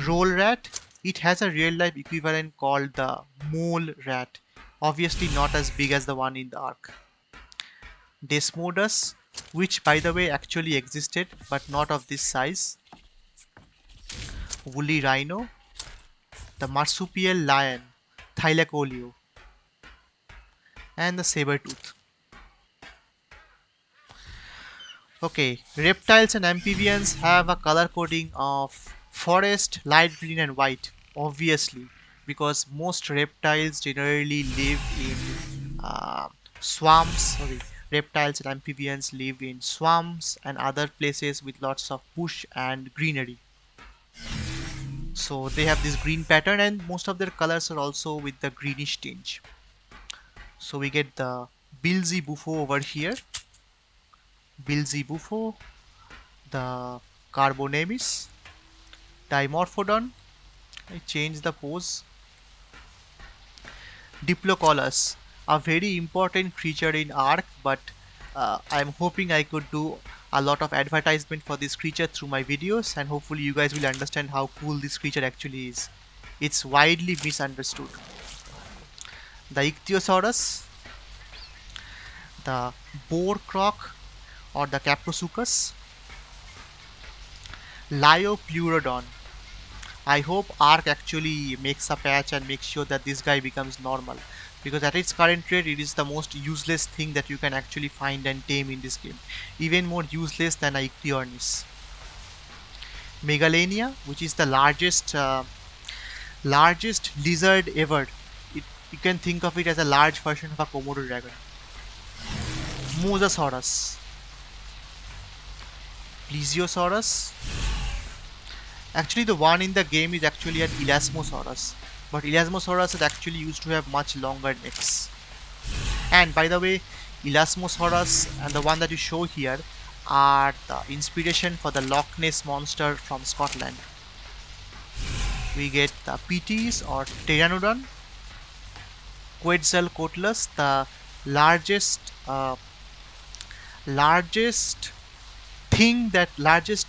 Roll rat, it has a real life equivalent called the mole rat, obviously not as big as the one in the Ark. Desmodus, which by the way actually existed but not of this size. Woolly rhino, the marsupial lion, Thylacoleo, and the saber tooth. Okay, reptiles and amphibians have a color coding of forest, light green and white, obviously, because most reptiles generally live in swamps. Sorry, reptiles and amphibians live in swamps and other places with lots of bush and greenery. So they have this green pattern, and most of their colors are also with the greenish tinge. So we get the Bilzy Buffo over here. Bilzy Buffo, the Carbonemis, Dimorphodon. I change the pose. Diplocolus, a very important creature in Ark, but I'm hoping I could do a lot of advertisement for this creature through my videos, and hopefully you guys will understand how cool this creature actually is. It's widely misunderstood. The Ichthyosaurus, the boar croc or the Caprosuchus, Liopleurodon. I hope Ark actually makes a patch and makes sure that this guy becomes normal, because at its current rate it is the most useless thing that you can actually find and tame in this game, even more useless than Ichthyornis. Megalania, which is the largest lizard ever. You can think of it as a large version of a Komodo dragon. Mosasaurus, Plesiosaurus. Actually, the one in the game is actually an Elasmosaurus, but Elasmosaurus is actually used to have much longer necks. And by the way, Elasmosaurus and the one that you show here are the inspiration for the Loch Ness monster from Scotland. We get the PTs or Pteranodon, Quetzalcoatlus, the largest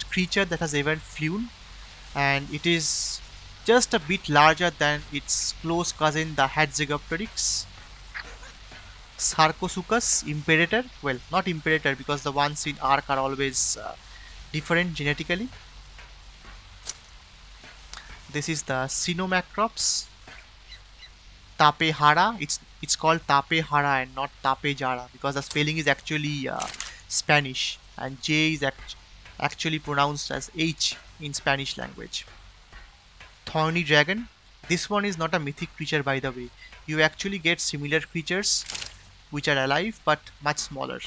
creature that has ever flown, and it is just a bit larger than its close cousin the Hatzegopteryx. Sarcosuchus, Imperator, well, not Imperator because the ones in Ark are always different genetically. This is the Sinomacrops. Tapehara, it's called Tapehara and not Tapejara because the spelling is actually Spanish, and J is actually pronounced as H in Spanish language. Thorny Dragon, this one is not a mythic creature by the way. You actually get similar creatures which are alive but much smaller.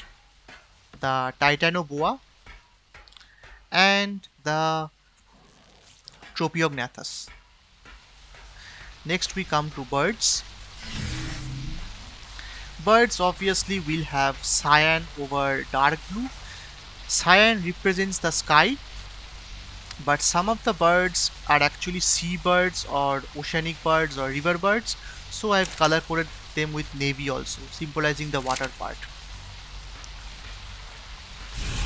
The Titanoboa and the Tropiognathus. Next we come to birds. Birds obviously will have cyan over dark blue. Cyan represents the sky, but some of the birds are actually seabirds or oceanic birds or river birds, so I've color coded them with navy also, symbolizing the water part.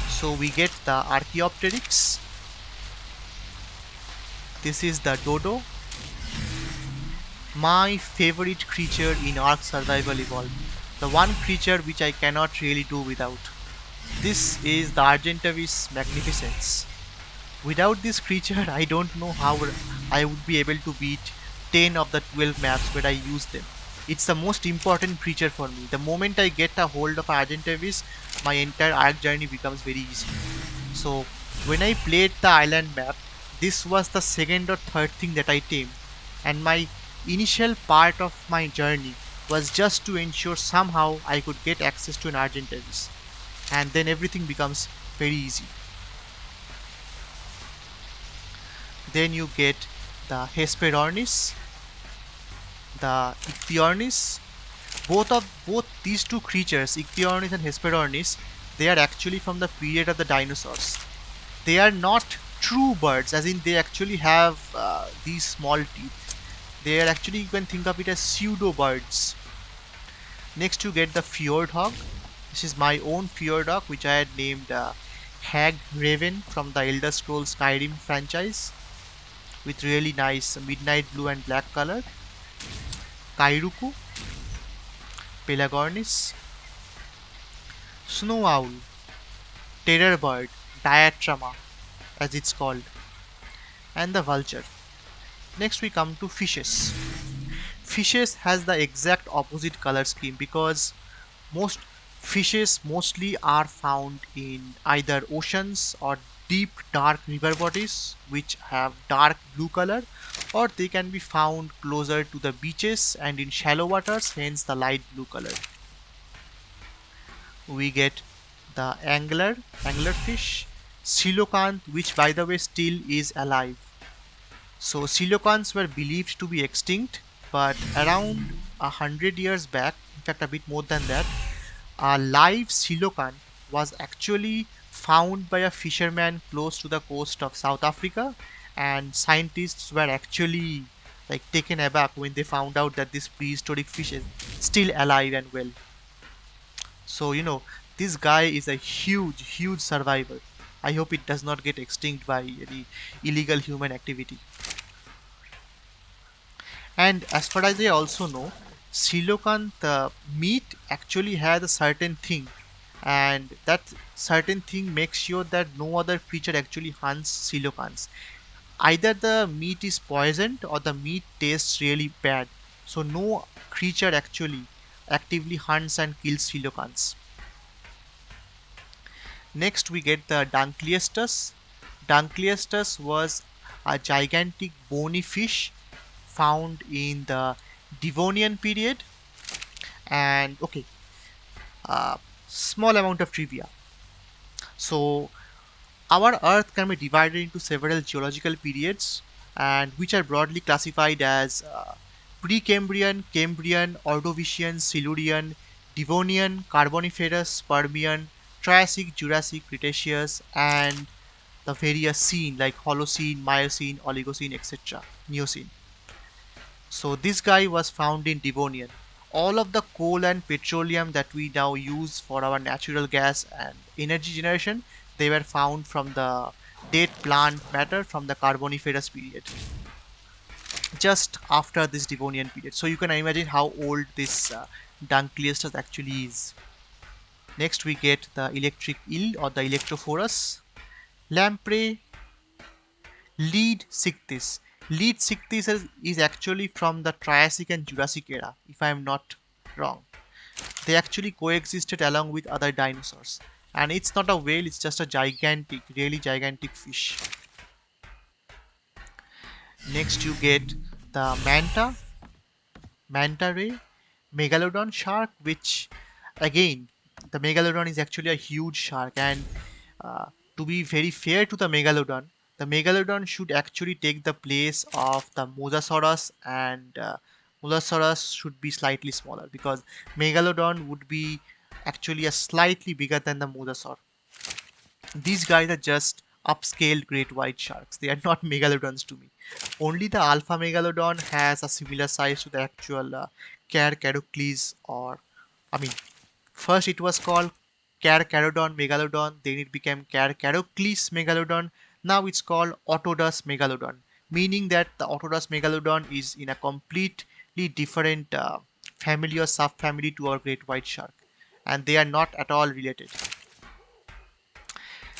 So we get the Archaeopteryx. This is the dodo. My favorite creature in Ark Survival Evolved. The one creature which I cannot really do without. This is the Argentavis magnificens. Without this creature, I don't know how I would be able to beat 10 of the 12 maps where I use them. It's the most important creature for me. The moment I get a hold of Argentavis, my entire Ark journey becomes very easy. So when I played the island map, this was the second or third thing that I tamed, and my initial part of my journey was just to ensure somehow I could get access to an Argentavis, and then everything becomes very easy. Then you get the Hesperornis, the Ichthyornis. Both these two creatures, Ichthyornis and Hesperornis, they are actually from the period of the dinosaurs. They are not true birds, as in they actually have these small teeth. They are actually, you can think of it as pseudo birds. Next you get the Fjordhog. This is my own Fjordhog, which I had named Hag Raven from the Elder Scrolls Skyrim franchise, with really nice midnight blue and black color. Kairuku, Pelagornis, Snow Owl, Terror Bird, Diatrama as it's called, and the Vulture. Next we come to fishes. Fishes has the exact opposite color scheme because most fishes mostly are found in either oceans or deep dark river bodies which have dark blue color, or they can be found closer to the beaches and in shallow waters, hence the light blue color. We get the anglerfish, coelacanth, which by the way still is alive. So coelacanths were believed to be extinct, but around 100 years back, in fact a bit more than that, a live coelacanth was actually found by a fisherman close to the coast of South Africa, and scientists were actually like taken aback when they found out that this prehistoric fish is still alive and well. So this guy is a huge survivor. I hope it does not get extinct by any illegal human activity. And as far as I also know, coelacanth meat actually has a certain thing, and that certain thing makes sure that no other creature actually hunts coelacanths. Either the meat is poisoned or the meat tastes really bad. So no creature actually actively hunts and kills coelacanths. Next we get the Dunkleistus. Dunkleistus was a gigantic bony fish found in the Devonian period. And okay, small amount of trivia. So our Earth can be divided into several geological periods, and which are broadly classified as Precambrian, Cambrian, Ordovician, Silurian, Devonian, Carboniferous, Permian, Triassic, Jurassic, Cretaceous, and the various scene like Holocene, Miocene, Oligocene, etc., Neocene. So this guy was found in Devonian. All of the coal and petroleum that we now use for our natural gas and energy generation, they were found from the dead plant matter from the Carboniferous period, just after this Devonian period. So you can imagine how old this Dunkleistus actually is. Next we get the electric eel or the Electrophorus. Lamprey lead Sichthys. Lead Sichthys is actually from the Triassic and Jurassic era, if I am not wrong. They actually coexisted along with other dinosaurs. And it's not a whale, it's just a gigantic, really gigantic fish. Next you get the manta ray, megalodon shark, which again, the megalodon is actually a huge shark, and to be very fair to the megalodon should actually take the place of the mosasaurus, and mosasaurus should be slightly smaller because megalodon would be actually a slightly bigger than the mosasaur. These guys are just upscaled great white sharks. They are not megalodons to me. Only the alpha megalodon has a similar size to the actual Carcharodon, or I mean, first it was called Carcharodon megalodon, then it became Carcharodon megalodon. Now it's called Autodus megalodon, meaning that the Autodus megalodon is in a completely different family or subfamily to our great white shark, and they are not at all related.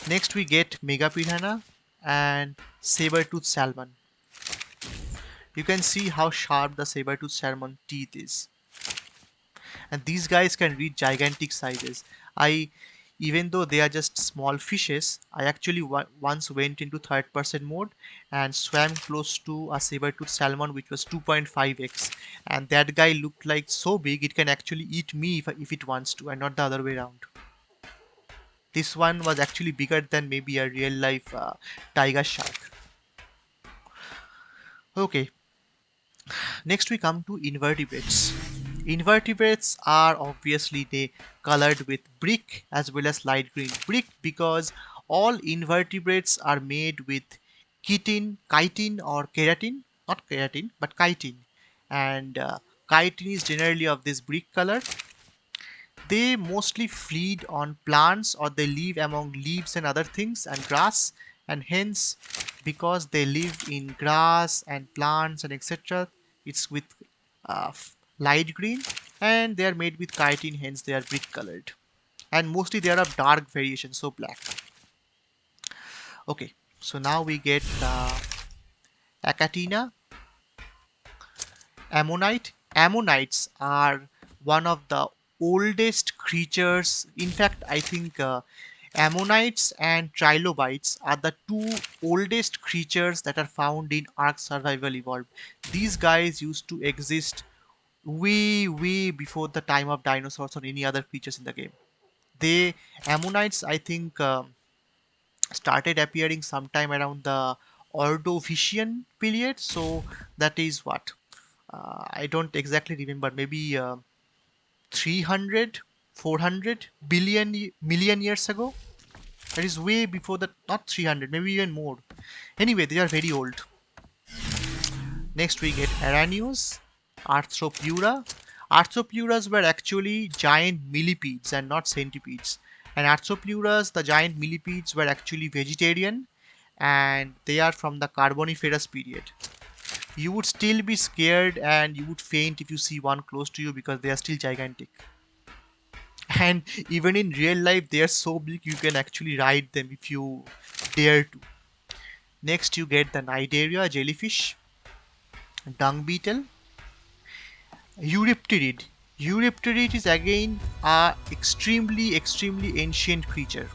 Next we get Megapiranha and saber-tooth salmon. You can see how sharp the saber-tooth salmon teeth is. And these guys can reach gigantic sizes. I Even though they are just small fishes, I actually once went into third person mode and swam close to a saber-toothed salmon which was 2.5x, and that guy looked like so big it can actually eat me if it wants to, and not the other way around. This one was actually bigger than maybe a real life tiger shark. Okay, next we come to invertebrates. Invertebrates are obviously they colored with brick as well as light green brick, because all invertebrates are made with chitin or keratin, not keratin but chitin, and chitin is generally of this brick color. They mostly feed on plants or they live among leaves and other things and grass, and hence because they live in grass and plants and etc., it's with light green, and they are made with chitin, hence they are brick colored, and mostly they are of dark variation, so black. Okay, so now we get Achatina, Ammonite. Ammonites are one of the oldest creatures. In fact, I think Ammonites and Trilobites are the two oldest creatures that are found in Ark Survival Evolved. These guys used to exist way before the time of dinosaurs or any other creatures in the game. They Ammonites, I think, started appearing sometime around the Ordovician period. So that is what, I don't exactly remember, maybe 300, 400 million years ago. That is way before that, not 300, maybe even more. Anyway, they are very old. Next we get Aranios, Arthropleura. Arthropluras were actually giant millipedes and not centipedes. And Arthropluras, the giant millipedes, were actually vegetarian, and they are from the Carboniferous period. You would still be scared and you would faint if you see one close to you because they are still gigantic. And even in real life, they are so big you can actually ride them if you dare to. Next, you get the Cnidaria jellyfish, dung beetle, Eurypterid. Eurypterid is again a extremely ancient creature.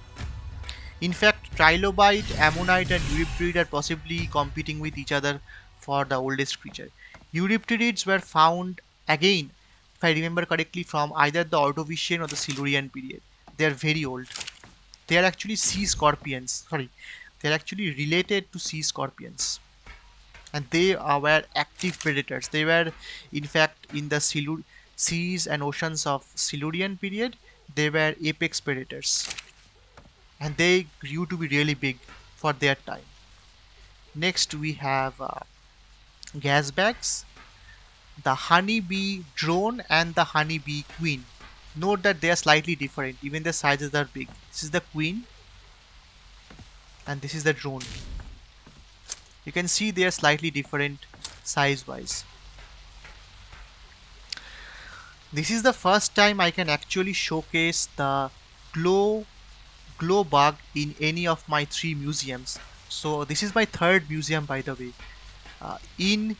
In fact, Trilobite, Ammonite, and Eurypterid are possibly competing with each other for the oldest creature. Eurypterids were found again, if I remember correctly, from either the Ordovician or the Silurian period. They are very old. They are actually sea scorpions. Sorry, they are actually related to sea scorpions, and they were active predators. They were, in fact, in the seas and oceans of Silurian period, they were apex predators, and they grew to be really big for their time. Next, we have gas bags, the honeybee drone, and the honeybee queen. Note that they are slightly different, even the sizes are big. This is the queen, and this is the drone. You can see they are slightly different size wise. This is the first time I can actually showcase the glow bug in any of my 3 museums. So this is my 3rd museum, by the way. In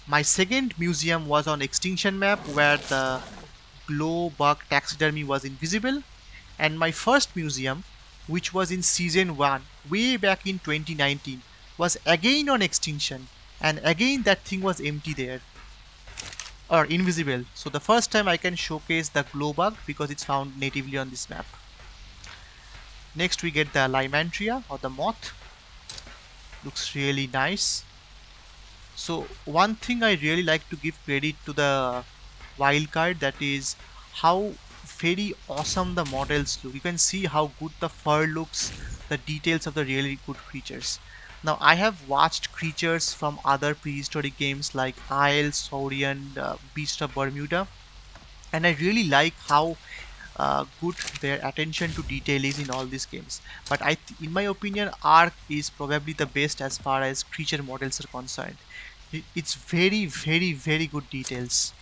my 2nd museum was on extinction map, where the glow bug taxidermy was invisible, and my 1st museum, which was in season 1 way back in 2019, was again on extinction, and again that thing was empty there, or invisible. So the first time I can showcase the glow bug because it's found natively on this map. Next we get the Limantria, or the moth. Looks really nice. So one thing I really like to give credit to the wildcard, that is how very awesome the models look. You can see how good the fur looks, the details of the really good creatures. Now I have watched creatures from other prehistoric games like Isle, Saurian, Beast of Bermuda, and I really like how good their attention to detail is in all these games. But in my opinion, Ark is probably the best as far as creature models are concerned. It's very good details,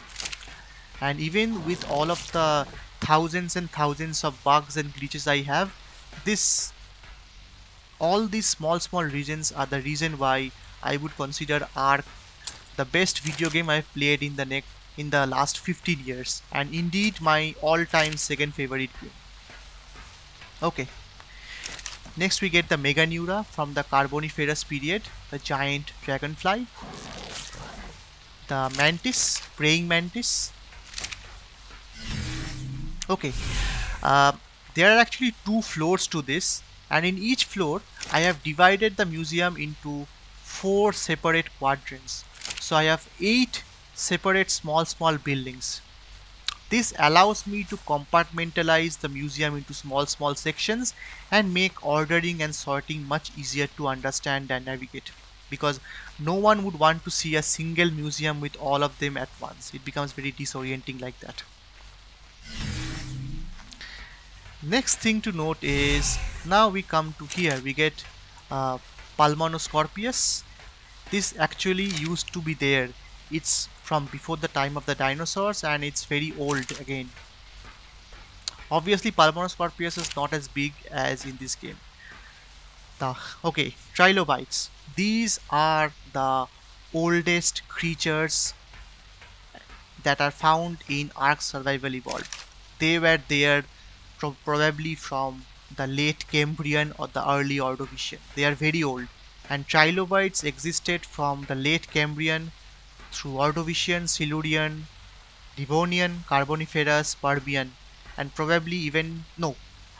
and even with all of the thousands and thousands of bugs and glitches I have, this all these small regions are the reason why I would consider Ark the best video game I've played in the last 15 years, and indeed my all-time second favorite game. Okay, next we get the Meganeura from the Carboniferous period, the giant dragonfly, the mantis, praying mantis. Okay, uh, there are actually two floors to this, and in each floor I have divided the museum into four separate quadrants. So I have 8 separate small buildings. This allows me to compartmentalize the museum into small sections and make ordering and sorting much easier to understand and navigate, because no one would want to see a single museum with all of them at once. It becomes very disorienting like that. Next thing to note is, now we come to here, we get uh, Pulmonoscorpius. This actually used to be there. It's from before the time of the dinosaurs and it's very old again. Obviously, Pulmonoscorpius is not as big as in this game. Okay, trilobites. These are the oldest creatures that are found in Ark Survival Evolved. They were there probably from the late Cambrian or the early Ordovician. They are very old. And trilobites existed from the late Cambrian through Ordovician, Silurian, Devonian, Carboniferous, Permian, and probably even no.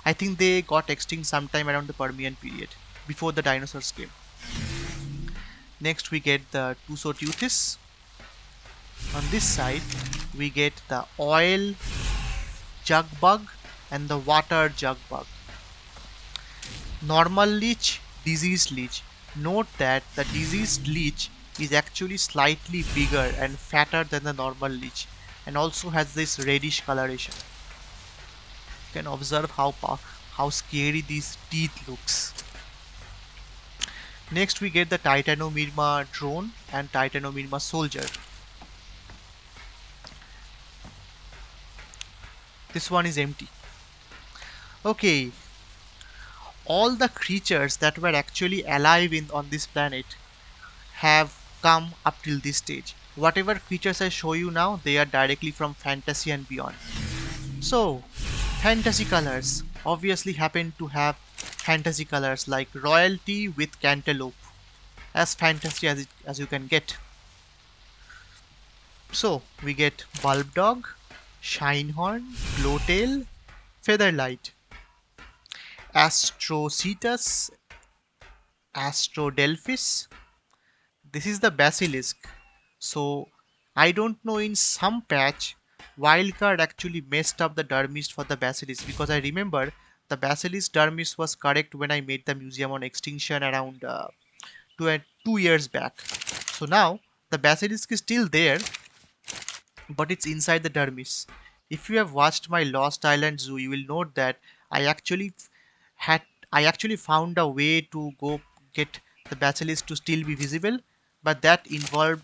I think they got extinct sometime around the Permian period, before the dinosaurs came. Next we get the Tusoteuthis. On this side we get the oil jug bug and the water jug bug. Normal leech, diseased leech. Note that the diseased leech is actually slightly bigger and fatter than the normal leech, and also has this reddish coloration. You can observe how scary these teeth looks. Next we get the Titanomyrma drone and Titanomyrma soldier. This one is empty. Okay, all the creatures that were actually alive on this planet have come up till this stage. Whatever creatures I show you now, they are directly from fantasy and beyond. So, fantasy colors obviously happen to have fantasy colors like royalty with cantaloupe, as fantasy as you can get. So, we get bulb dog, shinehorn, glowtail, featherlight, astrocetus, astrodelphis. This is the basilisk. So I don't know, in some patch wildcard actually messed up the dermis for the basilisk, because I remember the basilisk dermis was correct when I made the museum on extinction around 2 years back. So now the basilisk is still there, but it's inside the dermis. If you have watched my Lost Island Zoo, you will note that I actually had I actually found a way to go get the basilisk to still be visible, but that involved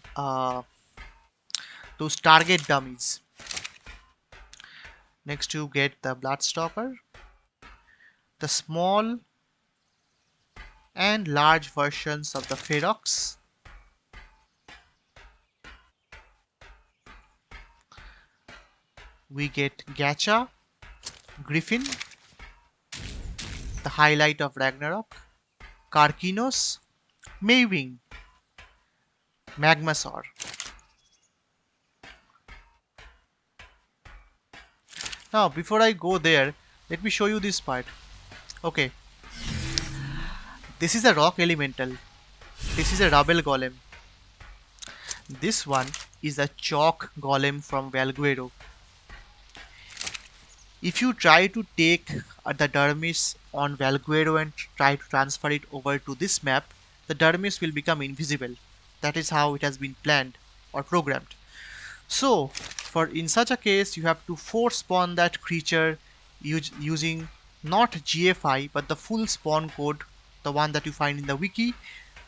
those target dummies. Next you get the Bloodstalker, the small and large versions of the Ferox, we get Gacha, Griffin, the highlight of Ragnarok, Karkinos, Maywing, Magmasaur. Now before I go there, let me show you this part. Okay, this is a rock elemental. This is a rubble golem. This one is a chalk golem from Valguero. If you try to take the dermis on Valguero and try to transfer it over to this map, the dermis will become invisible. That is how it has been planned or programmed. So, in such a case, you have to force spawn that creature using not GFI but the full spawn code, the one that you find in the wiki,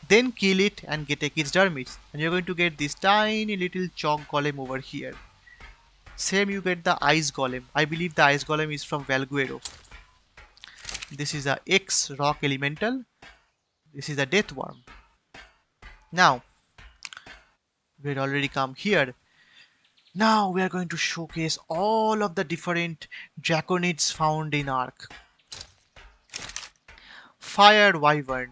then kill it and get its dermis, and you're going to get this tiny little chalk golem over here. Same you get the ice golem. I believe the ice golem is from Valguero. This is a X rock elemental. This is a death worm. Now, we had already come here. Now we are going to showcase all of the different draconids found in Ark. Fire Wyvern,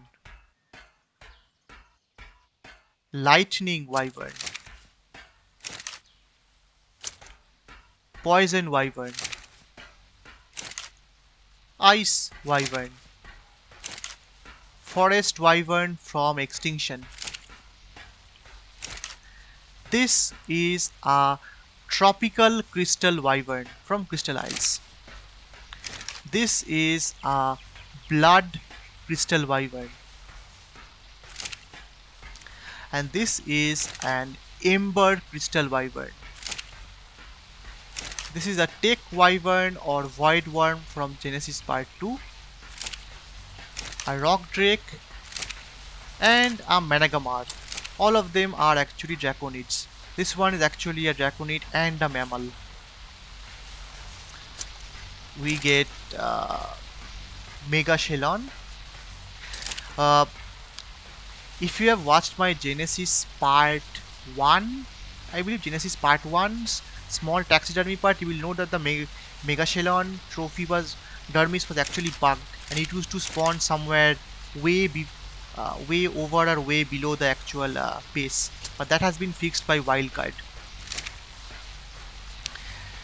Lightning Wyvern, Poison Wyvern, Ice Wyvern, Forest Wyvern from extinction. This is a tropical crystal wyvern from Crystal Isles. This is a blood crystal wyvern. And this is an ember crystal wyvern. This is a Tek wyvern or void worm from Genesis Part 2. A rock drake and a managamar. All of them are actually draconids. This one is actually a draconid and a mammal. We get Mega Shelon. If you have watched my Genesis Part 1, I believe Genesis Part 1's small taxidermy part, you will know that the Mega Shelon trophy dermis was actually bugged, and it used to spawn somewhere way over or way below the actual base, but that has been fixed by wildcard.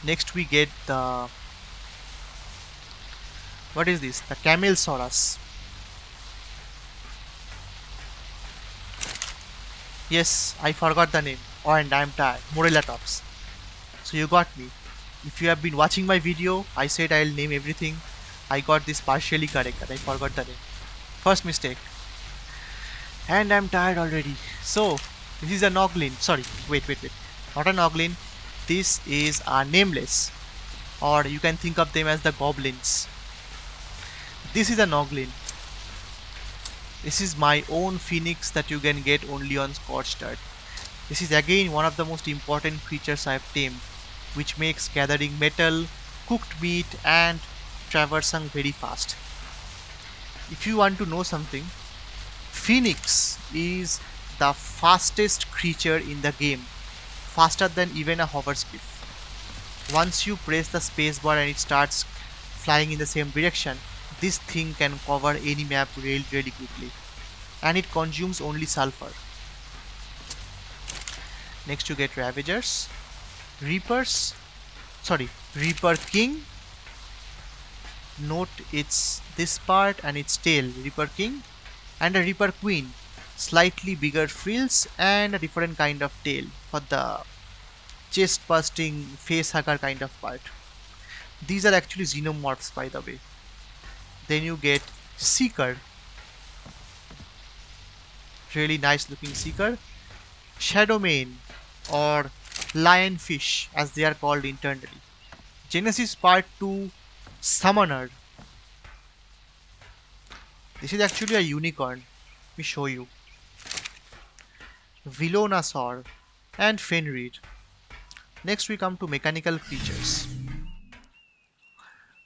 Next we get the, what is this? The Camelsaurus. Yes, I forgot the name. Oh, and I am tired. Morellatops. So you got me. If you have been watching my video, I said I'll name everything. I got this partially correct, but I forgot the name. First mistake. And I'm tired already. So, this is a Noglin. Sorry, wait. Not a Noglin. This is a Nameless. Or you can think of them as the Goblins. This is a Noglin. This is my own phoenix that you can get only on Scorched Earth. This is again one of the most important creatures I have tamed, which makes gathering metal, cooked meat and traversing very fast. If you want to know something, Phoenix is the fastest creature in the game, faster than even a hover skiff. Once you press the spacebar and it starts flying in the same direction, this thing can cover any map really quickly, and it consumes only sulfur. Next you get Ravagers, Reaper King. Note it's this part and its tail, Reaper King, and a Reaper Queen, slightly bigger frills and a different kind of tail for the chest busting, face hugger kind of part. These are actually xenomorphs, by the way. Then you get Seeker, really nice looking Seeker, Shadowmane or Lionfish as they are called internally, Genesis Part 2 Summoner. This is actually a unicorn. Let me show you. Velonasaur and Fenrir. Next we come to Mechanical Creatures.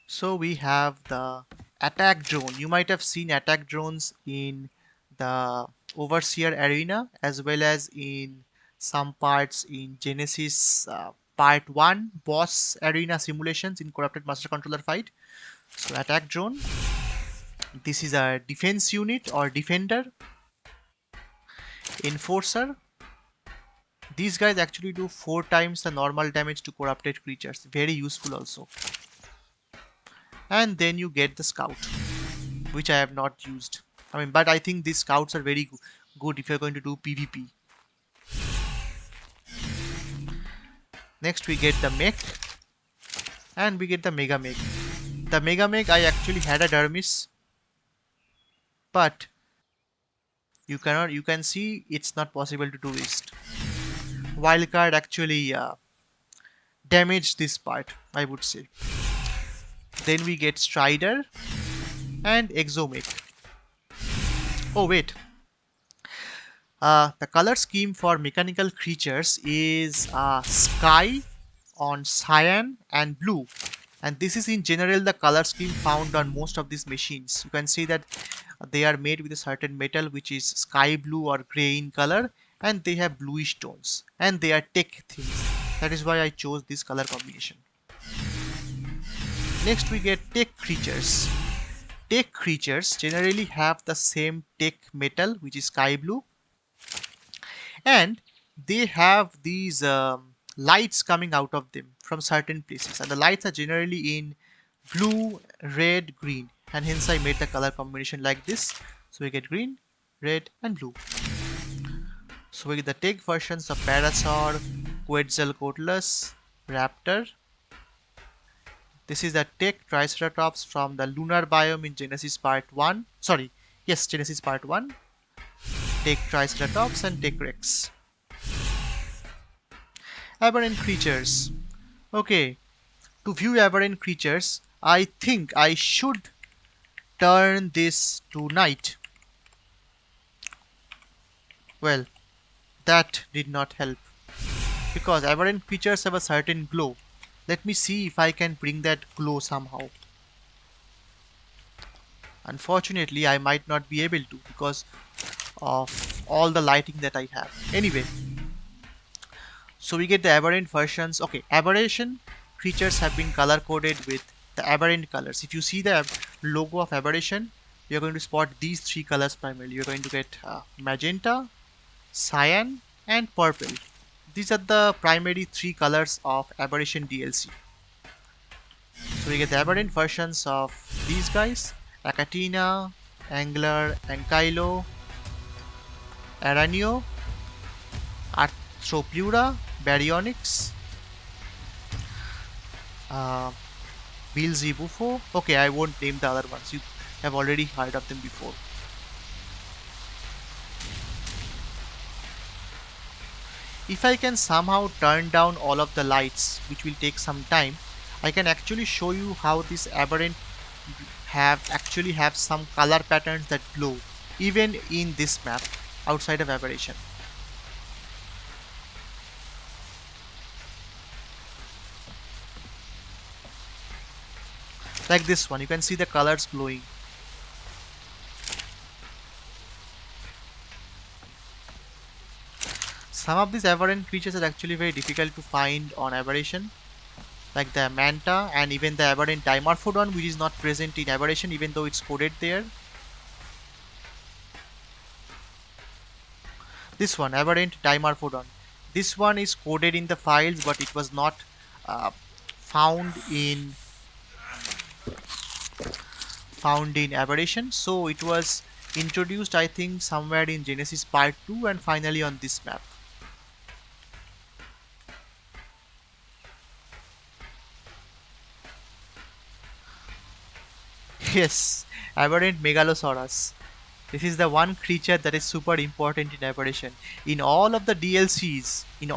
So we have the attack drone. You might have seen attack drones in the Overseer arena as well as in some parts in Genesis Part 1 boss arena simulations in Corrupted Master Controller fight. So attack drone. This is a defense unit or defender. Enforcer. These guys actually do 4 times the normal damage to corrupted creatures. Very useful also. And then you get the scout, which I have not used. But I think these scouts are very good if you're going to do PvP. Next we get the mech, and we get the mega mech. The mega mech, I actually had a dermis, but you can see it's not possible to do this. Wildcard actually damaged this part, I would say. Then we get Strider and Exomech. Oh wait, the color scheme for Mechanical Creatures is sky on cyan and blue, and this is in general the color scheme found on most of these machines. You can see that they are made with a certain metal which is sky blue or grey in color, and they have bluish tones, and they are Tek things. That is why I chose this color combination. Next we get Tek Creatures. Tek creatures generally have the same Tek metal, which is sky blue, and they have these lights coming out of them from certain places, and the lights are generally in blue, red, green, and hence I made the color combination like this. So we get green, red, and blue. So we get the Tek versions of Parasaur, Quetzalcoatlus, Raptor. This is the Tek Triceratops from the lunar biome in Genesis Part 1. Sorry, yes, Genesis Part 1. Tek Triceratops and Tek Rex. Aberrant Creatures. Okay, to view Aberrant Creatures, I think I should turn this to night. Well, that did not help, because Aberrant Creatures have a certain glow. Let me see if I can bring that glow somehow. Unfortunately, I might not be able to because of all the lighting that I have. Anyway, so we get the aberrant versions. Okay, aberration creatures have been color coded with the aberrant colors. If you see the logo of aberration, you're going to spot these three colors primarily. You're going to get magenta, cyan, and purple. These are the primary three colors of aberration DLC. So we get the aberrant versions of these guys: Acatina, Angler, Ankylo, Aranio, Arthropleura, Baryonyx, uh, Beelzebufo. Okay, I won't name the other ones. You have already heard of them before. If I can somehow turn down all of the lights, which will take some time, I can actually show you how these aberrant have some color patterns that glow even in this map outside of aberration. Like this one, you can see the colors glowing. Some of these aberrant creatures are actually very difficult to find on aberration, like the manta and even the aberrant dimorphodon, which is not present in aberration even though it's coded there. This one, aberrant dimorphodon. This one is coded in the files, but it was not uh, found in aberration, so it was introduced, I think, somewhere in Genesis Part 2 and finally on this map. Yes, aberrant Megalosaurus. This is the one creature that is super important in aberration. In all of the DLCs, in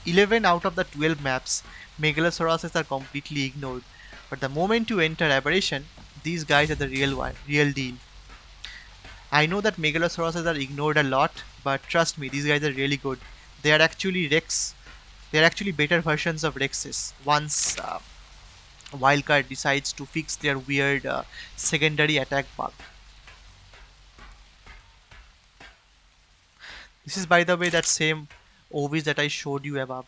11 out of the 12 maps, Megalosauruses are completely ignored. But the moment you enter aberration, these guys are the real deal. I know that Megalosauruses are ignored a lot, but trust me, these guys are really good. They are actually Rex. They are actually better versions of Rexes. Once Wildcard decides to fix their weird secondary attack bug. This is, by the way, that same Ovis that I showed you above.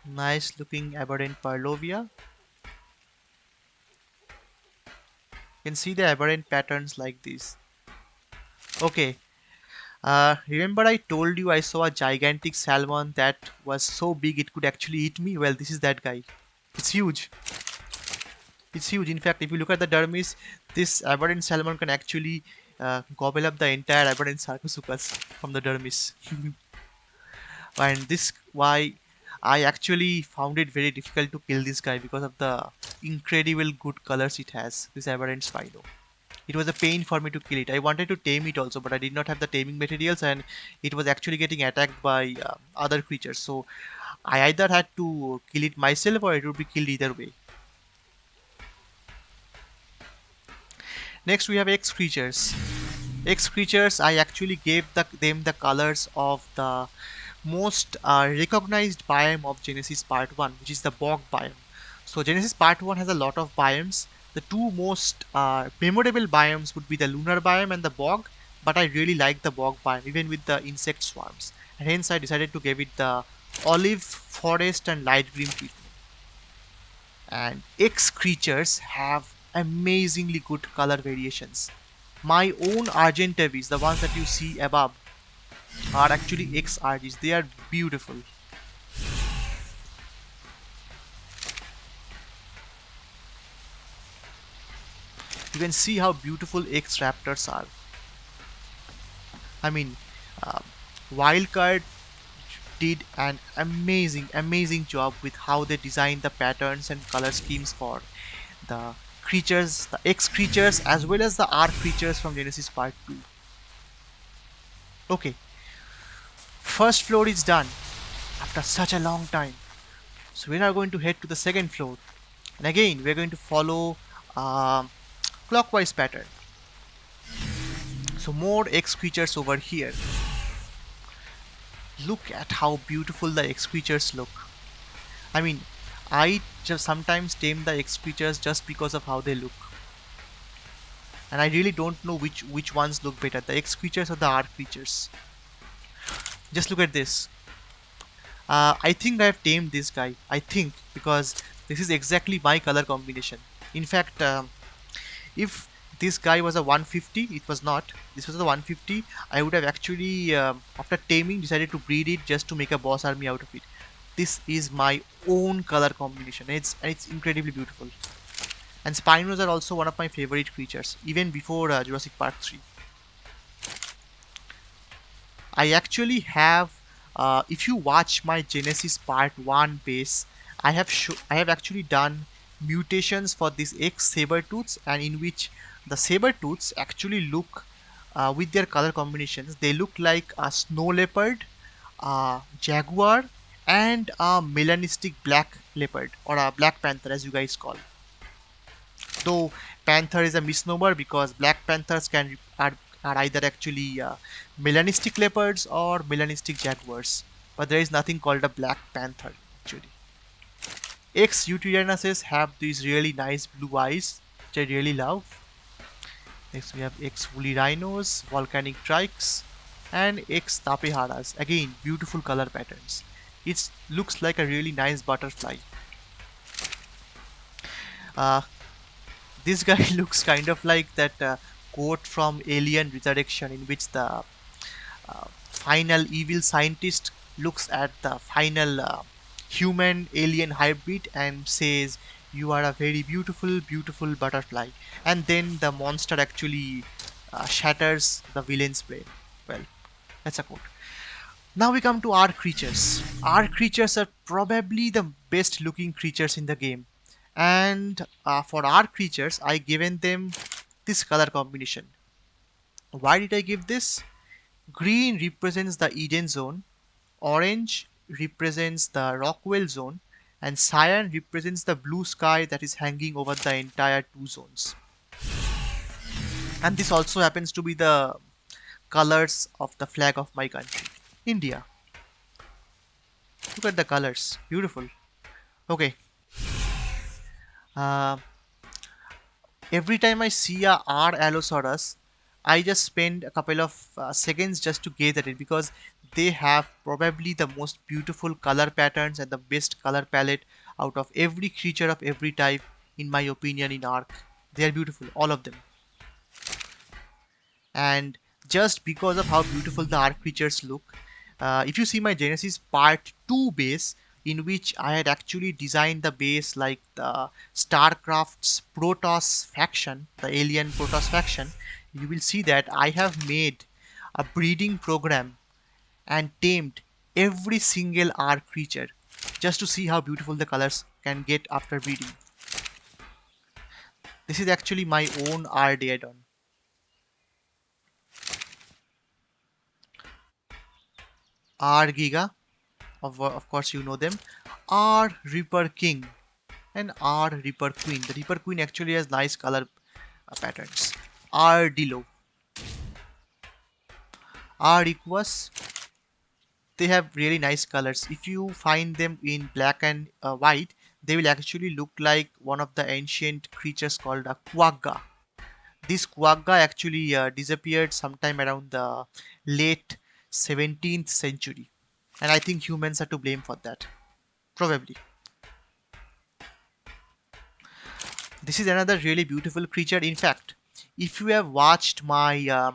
Nice looking aberrant Parlovia. You can see the aberrant patterns like this. Okay. Remember I told you I saw a gigantic salmon that was so big it could actually eat me? Well, this is that guy. It's huge. It's huge. In fact, if you look at the dermis, this aberrant salmon can actually gobble up the entire aberrant Sarcosuchus from the dermis. And this why I actually found it very difficult to kill this guy because of the incredible good colors it has, this aberrant Spino. It was a pain for me to kill it. I wanted to tame it also, but I did not have the taming materials and it was actually getting attacked by other creatures. So I either had to kill it myself or it would be killed either way. Next we have X Creatures. X Creatures, I actually gave them the colors of the most recognized biome of Genesis Part 1, which is the bog biome. So Genesis Part 1 has a lot of biomes. The two most memorable biomes would be the lunar biome and the bog, but I really like the bog biome, even with the insect swarms. and hence I decided to give it the olive, forest and light green treatment. And X creatures have amazingly good color variations. My own Argentavis, the ones that you see above, are actually X RGs. They are beautiful. You can see how beautiful X Raptors are. I mean, uh, Wildcard did an amazing job with how they designed the patterns and color schemes for the creatures, the X creatures, as well as the ARK creatures from Genesis Part 2. Okay, first floor is done after such a long time. So we are going to head to the second floor. And again, we're going to follow clockwise pattern. So more X creatures over here. Look at how beautiful the X creatures look. I mean, I just sometimes tame the X creatures just because of how they look. And I really don't know which ones look better, the X creatures or the ARK creatures. Just look at this. I think I have tamed this guy. I think, because this is exactly my color combination. In fact, if this guy was a 150, it was not. This was a 150. I would have actually, after taming, decided to breed it just to make a boss army out of it. This is my own color combination. It's incredibly beautiful. And Spinos are also one of my favorite creatures, even before Jurassic Park 3. I actually have, if you watch my Genesis Part 1 base, I have actually done mutations for these X saber-tooths, and in which the saber-tooths actually look, with their color combinations, they look like a snow leopard, a jaguar, and a melanistic black leopard, or a black panther as you guys call. Though panther is a misnomer, because black panthers are either actually melanistic leopards or melanistic jaguars, but there is nothing called a black panther actually. X Eutyrannuses have these really nice blue eyes, which I really love. Next we have X woolly rhinos, volcanic trikes, and X tapeharas. Again, beautiful color patterns. It looks like a really nice butterfly. Uh, this guy looks kind of like that quote from Alien Resurrection, in which the final evil scientist looks at the final human alien hybrid and says, "You are a very beautiful butterfly." And then the monster actually shatters the villain's brain. Well, that's a quote. Now we come to ARK creatures. ARK creatures are probably the best looking creatures in the game. And for ARK creatures, I given them this color combination. Why did I give this? Green represents the Eden zone, orange represents the Rockwell zone, and cyan represents the blue sky that is hanging over the entire two zones. And this also happens to be the colors of the flag of my country, India. Look at the colors, beautiful. Okay, uh, every time I see a R Allosaurus, I just spend a couple of seconds just to gaze at it, because they have probably the most beautiful color patterns and the best color palette out of every creature of every type, in my opinion, in ARK. They are beautiful, all of them. And just because of how beautiful the ARK creatures look, if you see my Genesis Part 2 base, in which I had actually designed the base like the StarCraft's Protoss faction, the alien Protoss faction, you will see that I have made a breeding program and tamed every single ARK creature, just to see how beautiful the colors can get after breeding. This is actually my own R add-on. R Giga, of course you know them, R Reaper King, and R Reaper Queen. The Reaper Queen actually has nice color patterns. R Dilo, R Equus, they have really nice colors. If you find them in black and white, they will actually look like one of the ancient creatures called a quagga. This quagga actually disappeared sometime around the late 17th century. And I think humans are to blame for that. Probably. This is another really beautiful creature. In fact, if you have watched my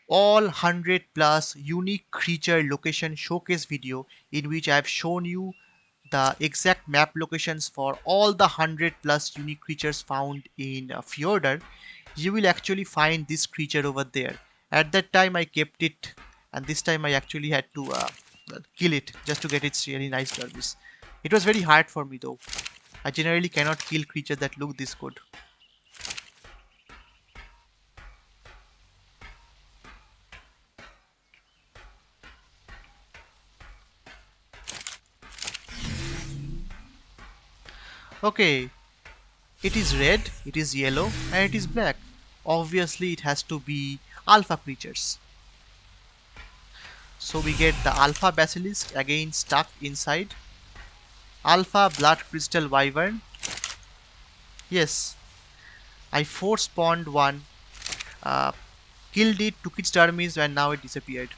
all 100 plus unique creature location showcase video, in which I have shown you the exact map locations for all the 100 plus unique creatures found in Fjordur, you will actually find this creature over there. At that time I kept it, and this time I actually had to kill it just to get its really nice service. It was very hard for me though. I generally cannot kill creatures that look this good. Okay, it is red, it is yellow, and it is black. Obviously it has to be alpha creatures. So we get the alpha basilisk again stuck inside. Alpha blood crystal wyvern. Yes, I force spawned one, uh, killed it, took its dermis, and now it disappeared.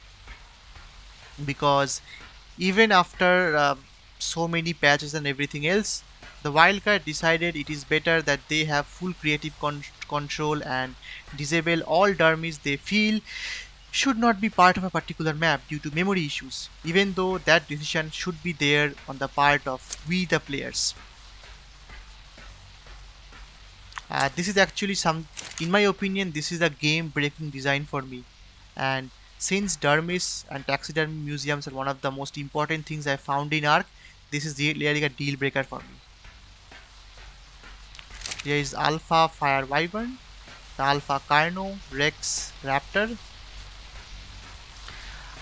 Because even after so many patches and everything else, the wildcard decided it is better that they have full creative control and disable all dermis they feel should not be part of a particular map due to memory issues, even though that decision should be there on the part of we the players. This is actually in my opinion, this is a game-breaking design for me. And since dermis and taxidermy museums are one of the most important things I found in ARK, this is really a deal breaker for me. There is Alpha Fire Wyvern, the Alpha Carno, Rex Raptor,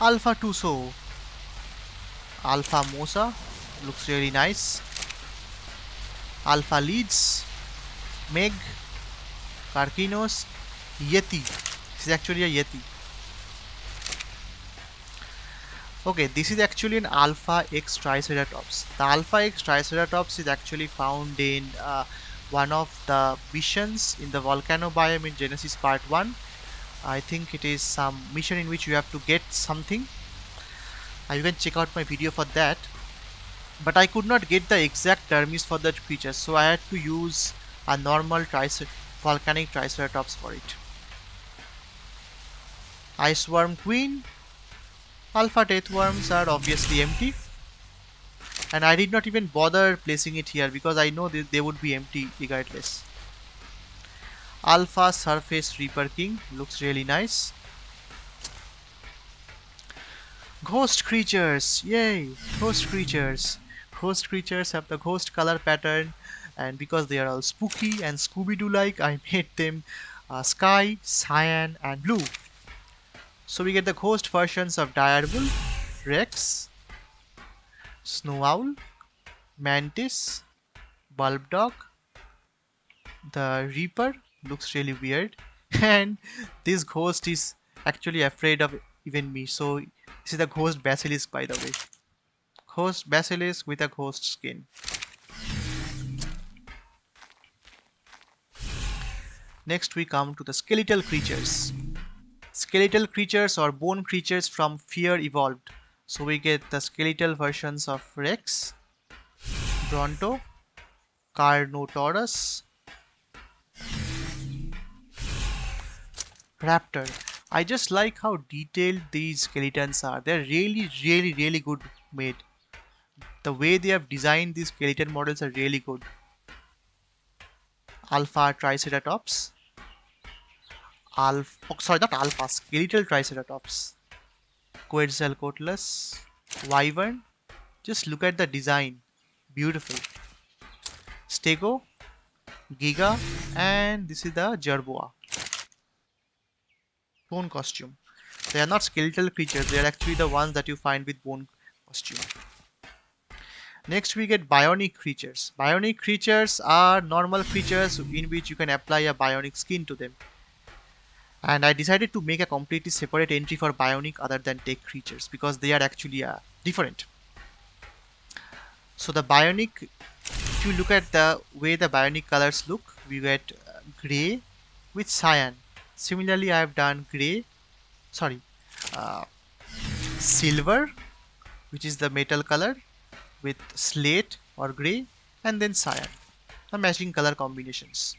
Alpha Tuso, Alpha Mosa, looks really nice, Alpha Leeds, Meg, Carcinos, Yeti. This is actually a Yeti. Okay, this is actually an Alpha X Triceratops. The Alpha X Triceratops is actually found in one of the missions in the volcano biome in Genesis Part 1. I think it is some mission in which you have to get something. You can check out my video for that. But I could not get the exact terms for that creature, so I had to use a normal volcanic Triceratops for it. Iceworm Queen. Alpha Deathworms are obviously empty. And I did not even bother placing it here because I know they would be empty regardless. Alpha Surface Reaper King looks really nice. Ghost Creatures! Yay! Ghost Creatures! Ghost Creatures have the ghost color pattern, and because they are all spooky and Scooby-Doo like, I made them sky, cyan and blue. So we get the ghost versions of Direwolf, Rex, Snow Owl, Mantis, Bulb Dog, the Reaper looks really weird, and this ghost is actually afraid of even me. So this is the ghost basilisk, by the way. Ghost basilisk with a ghost skin. Next we come to the skeletal creatures. Skeletal creatures or bone creatures from Fear evolved. So we get the skeletal versions of Rex, Bronto, Carnotaurus, Raptor. I just like how detailed these skeletons are. They're really good made. The way they have designed these skeleton models are really good. Alpha Triceratops. Skeletal Triceratops. Quetzalcoatlus. Wyvern. Just look at the design. Beautiful. Stego. Giga. And this is the Jerboa. Bone costume. They are not skeletal creatures, they are actually the ones that you find with bone costume. Next we get Bionic Creatures. Bionic Creatures are normal creatures in which you can apply a bionic skin to them. And I decided to make a completely separate entry for Bionic other than Tek Creatures because they are actually different. So the Bionic, if you look at the way the Bionic colors look, we get grey with cyan. Similarly, I have done silver, which is the metal color, with slate or grey, and then cyan, the matching color combinations.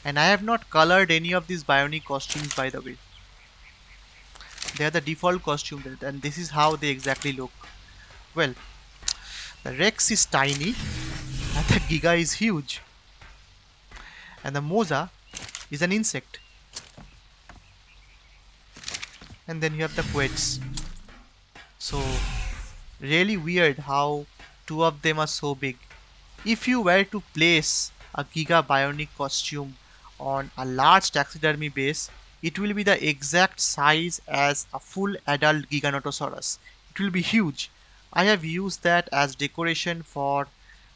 And I have not colored any of these Bionic costumes, by the way. They are the default costume, and this is how they exactly look. Well, the Rex is tiny and the Giga is huge, and the Moza is an insect, and then you have the Quets. So really weird how two of them are so big. If you were to place a Giga Bionic costume on a large taxidermy base, it will be the exact size as a full adult Giganotosaurus. It will be huge. I have used that as decoration for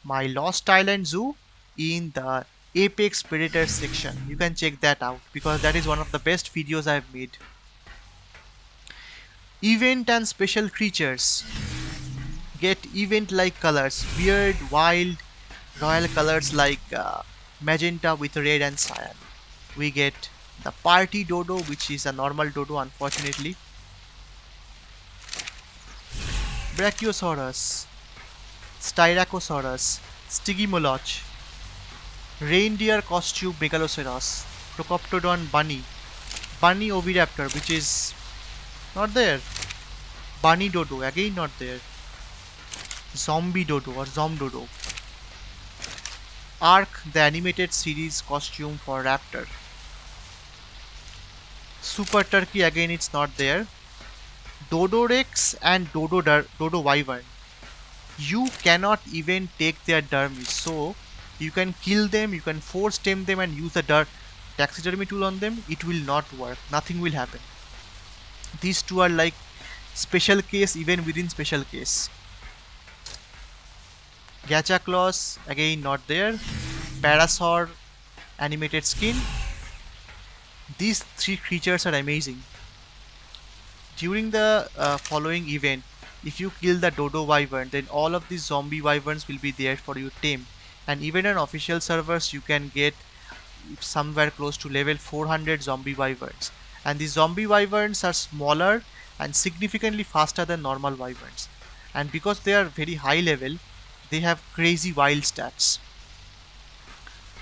my Lost Island Zoo in the Apex Predator section. You can check that out because that is one of the best videos I have made. Event and special creatures get event-like colors, weird, wild, royal colors like magenta with red and cyan. We get the party dodo, which is a normal dodo, unfortunately. Brachiosaurus, Styracosaurus, Stygimoloch, reindeer costume Megaloceros, Procoptodon bunny, bunny oviraptor, which is not there. Bunny dodo, again not there. Zombie dodo or Zom dodo. Ark, the animated series costume for raptor. Super turkey, again it's not there. Dodo rex and dodo wyvern. You cannot even take their dermis, so you can kill them, you can force tame them and use the taxidermy tool on them. It will not work, nothing will happen. These two are like special case even within special case. Gacha claws, again not there. Parasaur, animated skin. These three creatures are amazing. During the following event, if you kill the dodo wyvern, then all of these zombie wyverns will be there for you to tame. And even on official servers, you can get somewhere close to level 400 zombie wyverns. And these zombie wyverns are smaller and significantly faster than normal wyverns. And because they are very high level, they have crazy wild stats.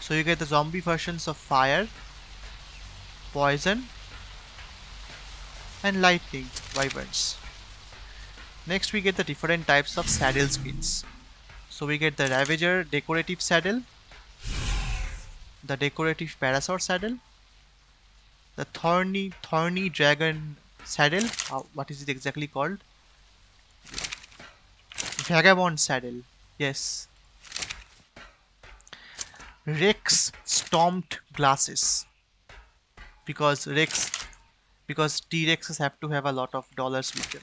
So you get the zombie versions of fire, poison, and lightning wyverns. Next we get the different types of saddle skins. So we get the Ravager decorative saddle, the decorative parasaur saddle, the thorny dragon saddle, what is it exactly called? Vagabond saddle, yes. Rex stomped glasses, because T-Rexes have to have a lot of dollars with them.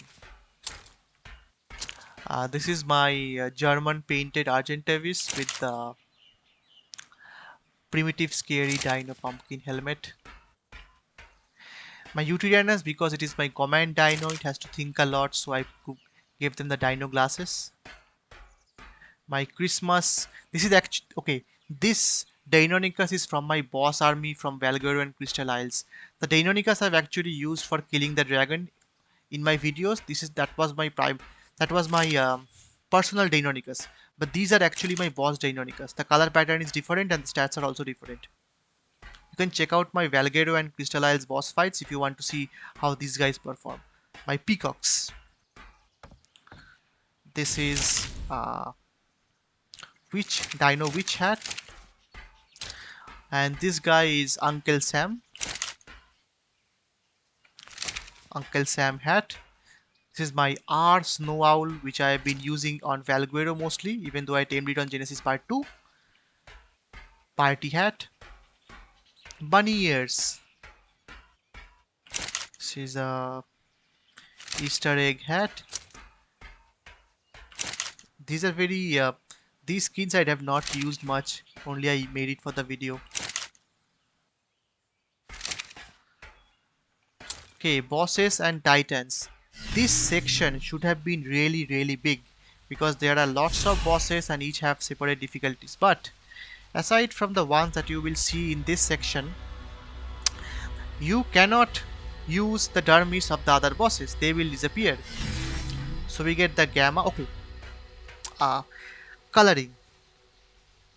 This is my German painted Argentavis with the primitive scary dino pumpkin helmet. My Utirianus, because it is my command dino, it has to think a lot, so I gave them the dino glasses. My Christmas, this is actually, okay, this Deinonychus is from my boss army from Valguero and Crystal Isles. The Deinonychus I've actually used for killing the dragon in my videos. That was my personal Deinonychus. But these are actually my boss Deinonychus. The color pattern is different and the stats are also different. You can check out my Valguero and Crystal Isles boss fights if you want to see how these guys perform. My peacocks. This is Dino Witch hat. And this guy is Uncle Sam. Uncle Sam hat. This is my R Snow Owl, which I have been using on Valguero mostly, even though I tamed it on Genesis Part 2. Party hat. Bunny ears. This is a Easter egg hat. These are very these skins I have not used much, only I made it for the video. Okay, bosses and titans. This section should have been really big because there are lots of bosses and each have separate difficulties. But aside from the ones that you will see in this section, You cannot use the dermis of the other bosses, they will disappear. So we get the gamma. Okay, uh, coloring.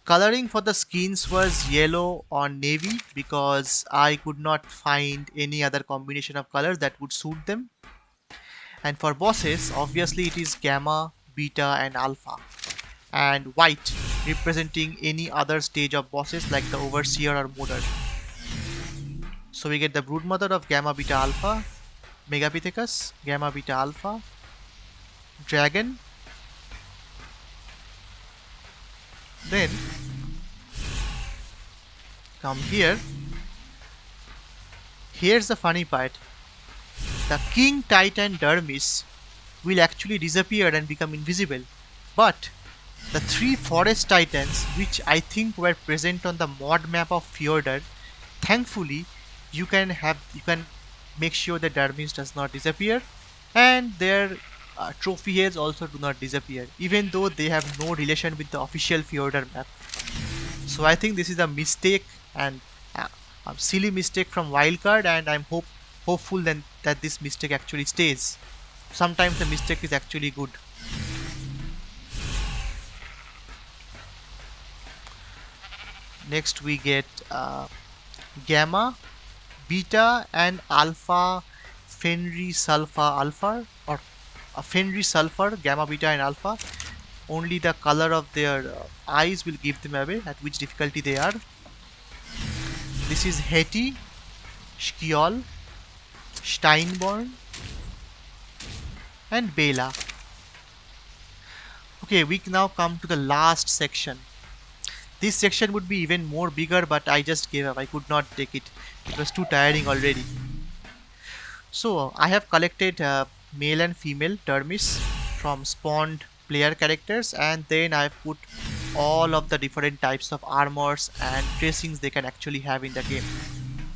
Coloring for the skins was yellow or navy because I could not find any other combination of colors that would suit them. And for bosses, obviously it is gamma, beta and alpha. And white representing any other stage of bosses like the overseer or modern. So we get the broodmother of gamma, beta, alpha, Megapithecus, gamma, beta, alpha, dragon. Then come here. Here's the funny part. The king titan dermis will actually disappear and become invisible. But the three forest titans, which I think were present on the mod map of Fjordur, thankfully you can make sure the dermis does not disappear, and their trophy heads also do not disappear, even though they have no relation with the official Fjordur map. So I think this is a mistake, and uh, a silly mistake from Wildcard, and I'm hopeful then that this mistake actually stays. Sometimes the mistake is actually good. Next we get gamma, beta and alpha Fenry sulfur alpha, or Fenry sulfur, gamma, beta and alpha. Only the color of their eyes will give them away at which difficulty they are. This is Hetty, Skjold, Steinborn and Bela. Okay, we now come to the last section. This section would be even more bigger, but I just gave up. I could not take it. It was too tiring already. So I have collected male and female dermis from spawned player characters, and then I put all of the different types of armors and dressings they can actually have in the game.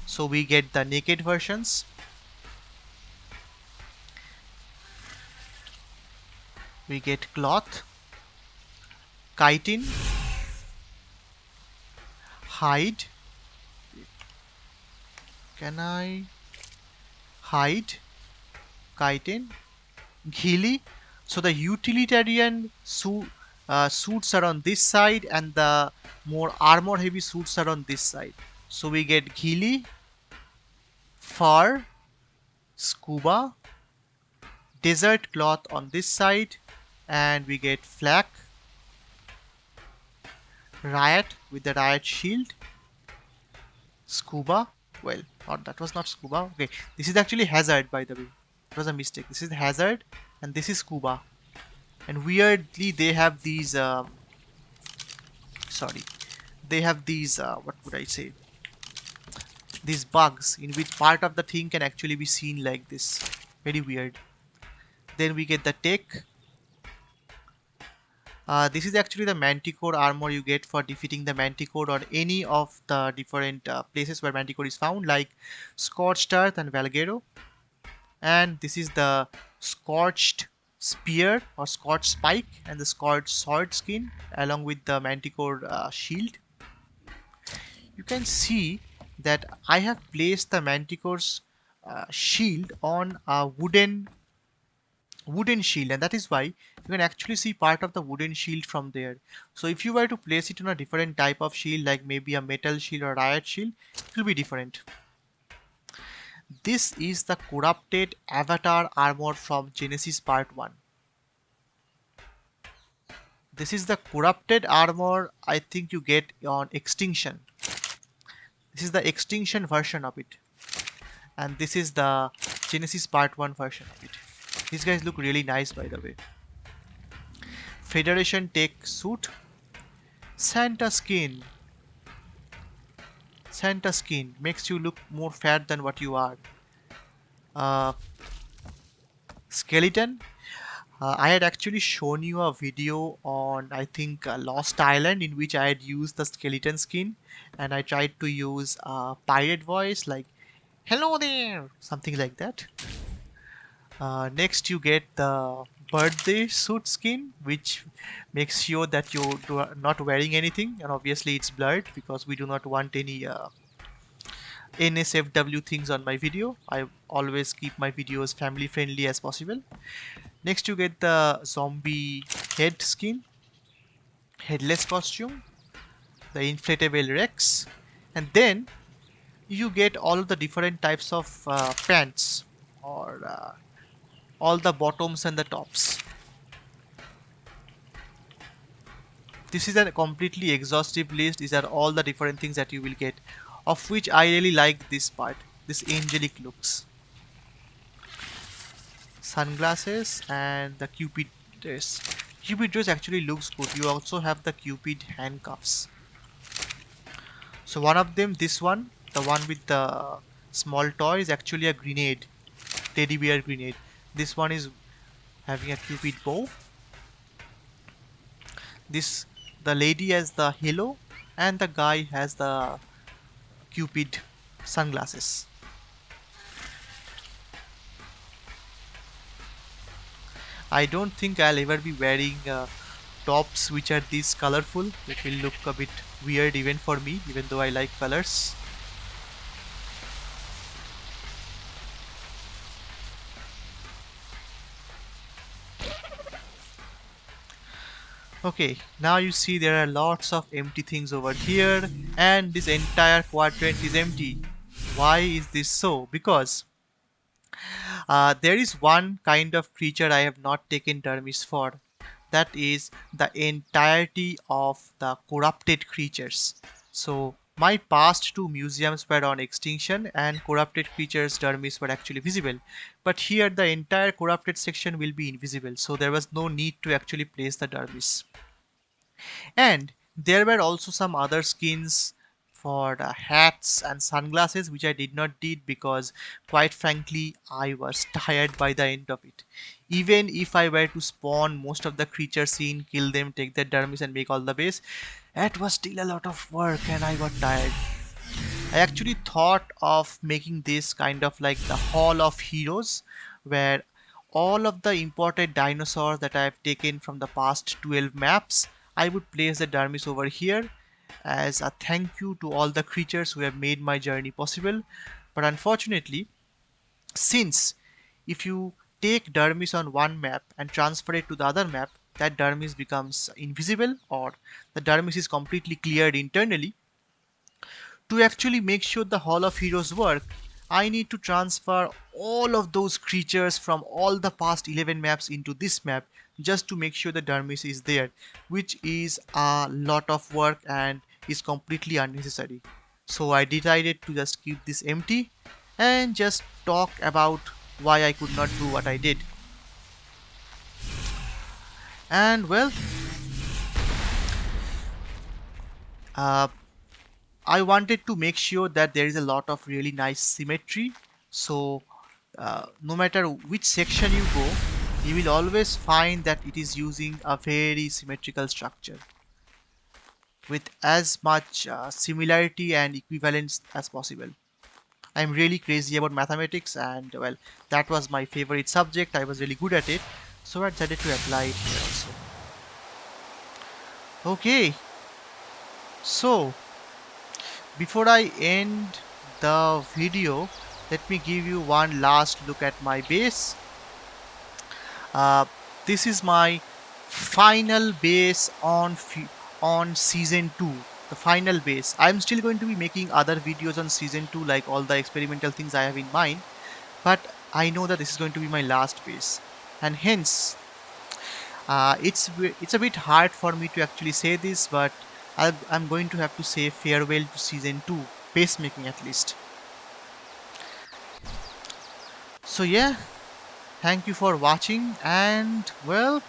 So we get the naked versions. We get cloth, chitin, hide. Can I hide, chitin, ghili? So the utilitarian suits are on this side, and the more armor heavy suits are on this side. So we get ghili, fur, scuba, desert cloth on this side, and we get flak, riot with the riot shield, scuba. Well, that was not scuba. Okay, this is actually hazard, by the way. It was a mistake. This is hazard and this is scuba. And weirdly they have these they have these what would I say, these bugs in which part of the thing can actually be seen like this. Very weird. Then we get the Tek. This is actually the Manticore armor you get for defeating the Manticore on any of the different places where Manticore is found, like Scorched Earth and Valgero. And this is the Scorched Spear or Scorched Spike and the Scorched Sword skin along with the Manticore shield. You can see that I have placed the Manticore's shield on a wooden shield, and that is why you can actually see part of the wooden shield from there. So if you were to place it on a different type of shield, like maybe a metal shield or riot shield, it will be different. This is the corrupted avatar armor from Genesis Part 1. This is the corrupted armor I think you get on Extinction. This is the Extinction version of it. And this is the Genesis Part 1 version of it. These guys look really nice, by the way. Federation Tek suit. Santa skin. Santa skin makes you look more fat than what you are. Skeleton. I had actually shown you a video on, I think, Lost Island, in which I had used the skeleton skin, and I tried to use a pirate voice like, "Hello there," something like that. Next you get the birthday suit skin, which makes sure that you are not wearing anything, and obviously it's blurred because we do not want any NSFW things on my video. I always keep my videos family friendly as possible. Next you get the zombie head skin, headless costume, the inflatable Rex, and then you get all of the different types of pants, or all the bottoms and the tops. This is a completely exhaustive list. These are all the different things that you will get, of which I really like this part, this angelic looks. Sunglasses and the Cupid dress. Cupid dress actually looks good. You also have the Cupid handcuffs. So one of them, this one, the one with the small toy, is actually a grenade, teddy bear grenade. This one is having a Cupid bow. This, the lady has the halo, and the guy has the Cupid sunglasses. I don't think I'll ever be wearing tops which are this colorful. It will look a bit weird even for me, even though I like colors. Okay, now you see there are lots of empty things over here, and this entire quadrant is empty. Why is this so? Because there is one kind of creature I have not taken dermis for. That is the entirety of the corrupted creatures. So my past two museums were on extinction, and corrupted creatures dermis were actually visible. But here the entire corrupted section will be invisible, so there was no need to actually place the dermis. And there were also some other skins for the hats and sunglasses which I did not did because quite frankly I was tired by the end of it. Even if I were to spawn most of the creatures in, kill them, take their dermis and make all the base, it was still a lot of work and I got tired. I actually thought of making this kind of like the Hall of Heroes, where all of the imported dinosaurs that I have taken from the past 12 maps, I would place the dermis over here as a thank you to all the creatures who have made my journey possible. But unfortunately, since if you take dermis on one map and transfer it to the other map, that dermis becomes invisible, or the dermis is completely cleared internally. To actually make sure the Hall of Heroes work, I need to transfer all of those creatures from all the past 11 maps into this map just to make sure the dermis is there, which is a lot of work and is completely unnecessary. So I decided to just keep this empty and just talk about why I could not do what I did. And well, uh, I wanted to make sure that there is a lot of really nice symmetry. So no matter which section you go, you will always find that it is using a very symmetrical structure with as much similarity and equivalence as possible. I'm really crazy about mathematics, and well, that was my favorite subject. I was really good at it, so I decided to apply it here also. Okay, so before I end the video, let me give you one last look at my base. This is my final base on season 2. The final base. I'm still going to be making other videos on season 2, like all the experimental things I have in mind, but I know that this is going to be my last base, and hence it's a bit hard for me to actually say this, but I'm going to have to say farewell to season 2 base making at least. So yeah, thank you for watching, and well,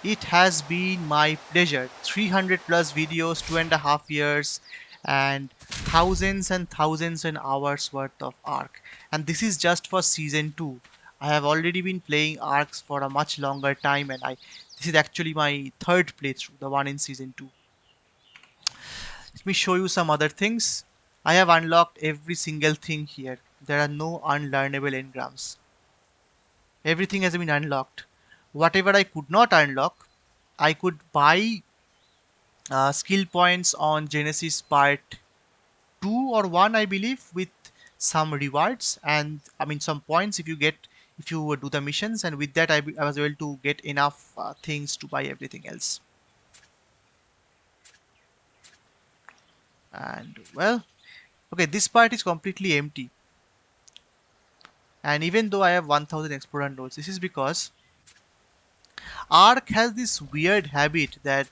it has been my pleasure. 300 plus videos, 2.5 years, and thousands and thousands and hours worth of Ark. And this is just for season 2. I have already been playing Arks for a much longer time, and this is actually my third playthrough, the one in season 2. Let me show you some other things. I have unlocked every single thing here. There are no unlearnable engrams. Everything has been unlocked. Whatever I could not unlock, I could buy skill points on Genesis part 2 or 1, I believe, with some rewards, and I mean some points if you get, if you do the missions, and with that I was able to get enough things to buy everything else. And well, okay, this part is completely empty. And even though I have 1000 explorer nodes, this is because Ark has this weird habit that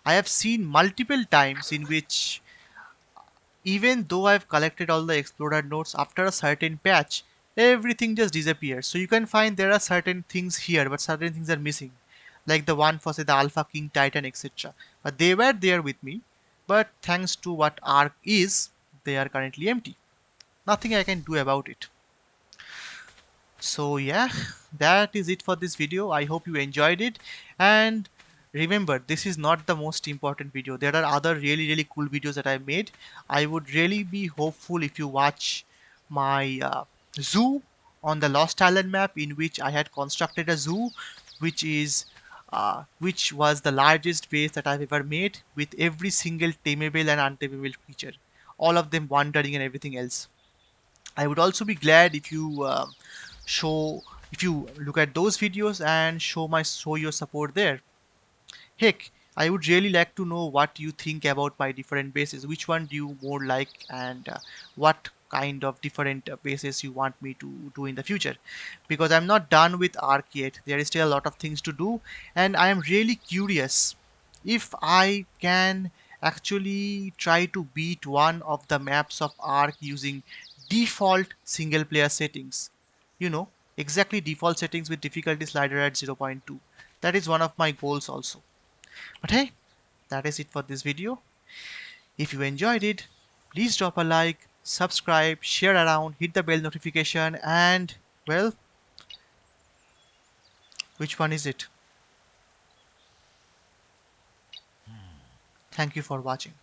I have seen multiple times, in which even though I've collected all the explorer nodes, after a certain patch, everything just disappears. So you can find there are certain things here, but certain things are missing. Like the one for say the Alpha King Titan, etc. But they were there with me. But thanks to what Ark is, they are currently empty. Nothing I can do about it. So yeah, that is it for this video. I hope you enjoyed it, and remember, this is not the most important video. There are other really cool videos that I made. I would really be hopeful if you watch my zoo on the Lost Island map, in which I had constructed a zoo which is which was the largest base that I've ever made, with every single tameable and untamable creature, all of them wandering and everything else. I would also be glad if you show if you look at those videos and show your support there. Heck, I would really like to know what you think about my different bases. Which one do you more like, and what kind of different bases you want me to do in the future? Because I'm not done with Ark yet. There is still a lot of things to do, and I am really curious if I can actually try to beat one of the maps of Ark using default single player settings. You know, exactly default settings with difficulty slider at 0.2. That is one of my goals also. But hey, that is it for this video. If you enjoyed it, please drop a like, subscribe, share around, hit the bell notification, and well, which one is it? Thank you for watching.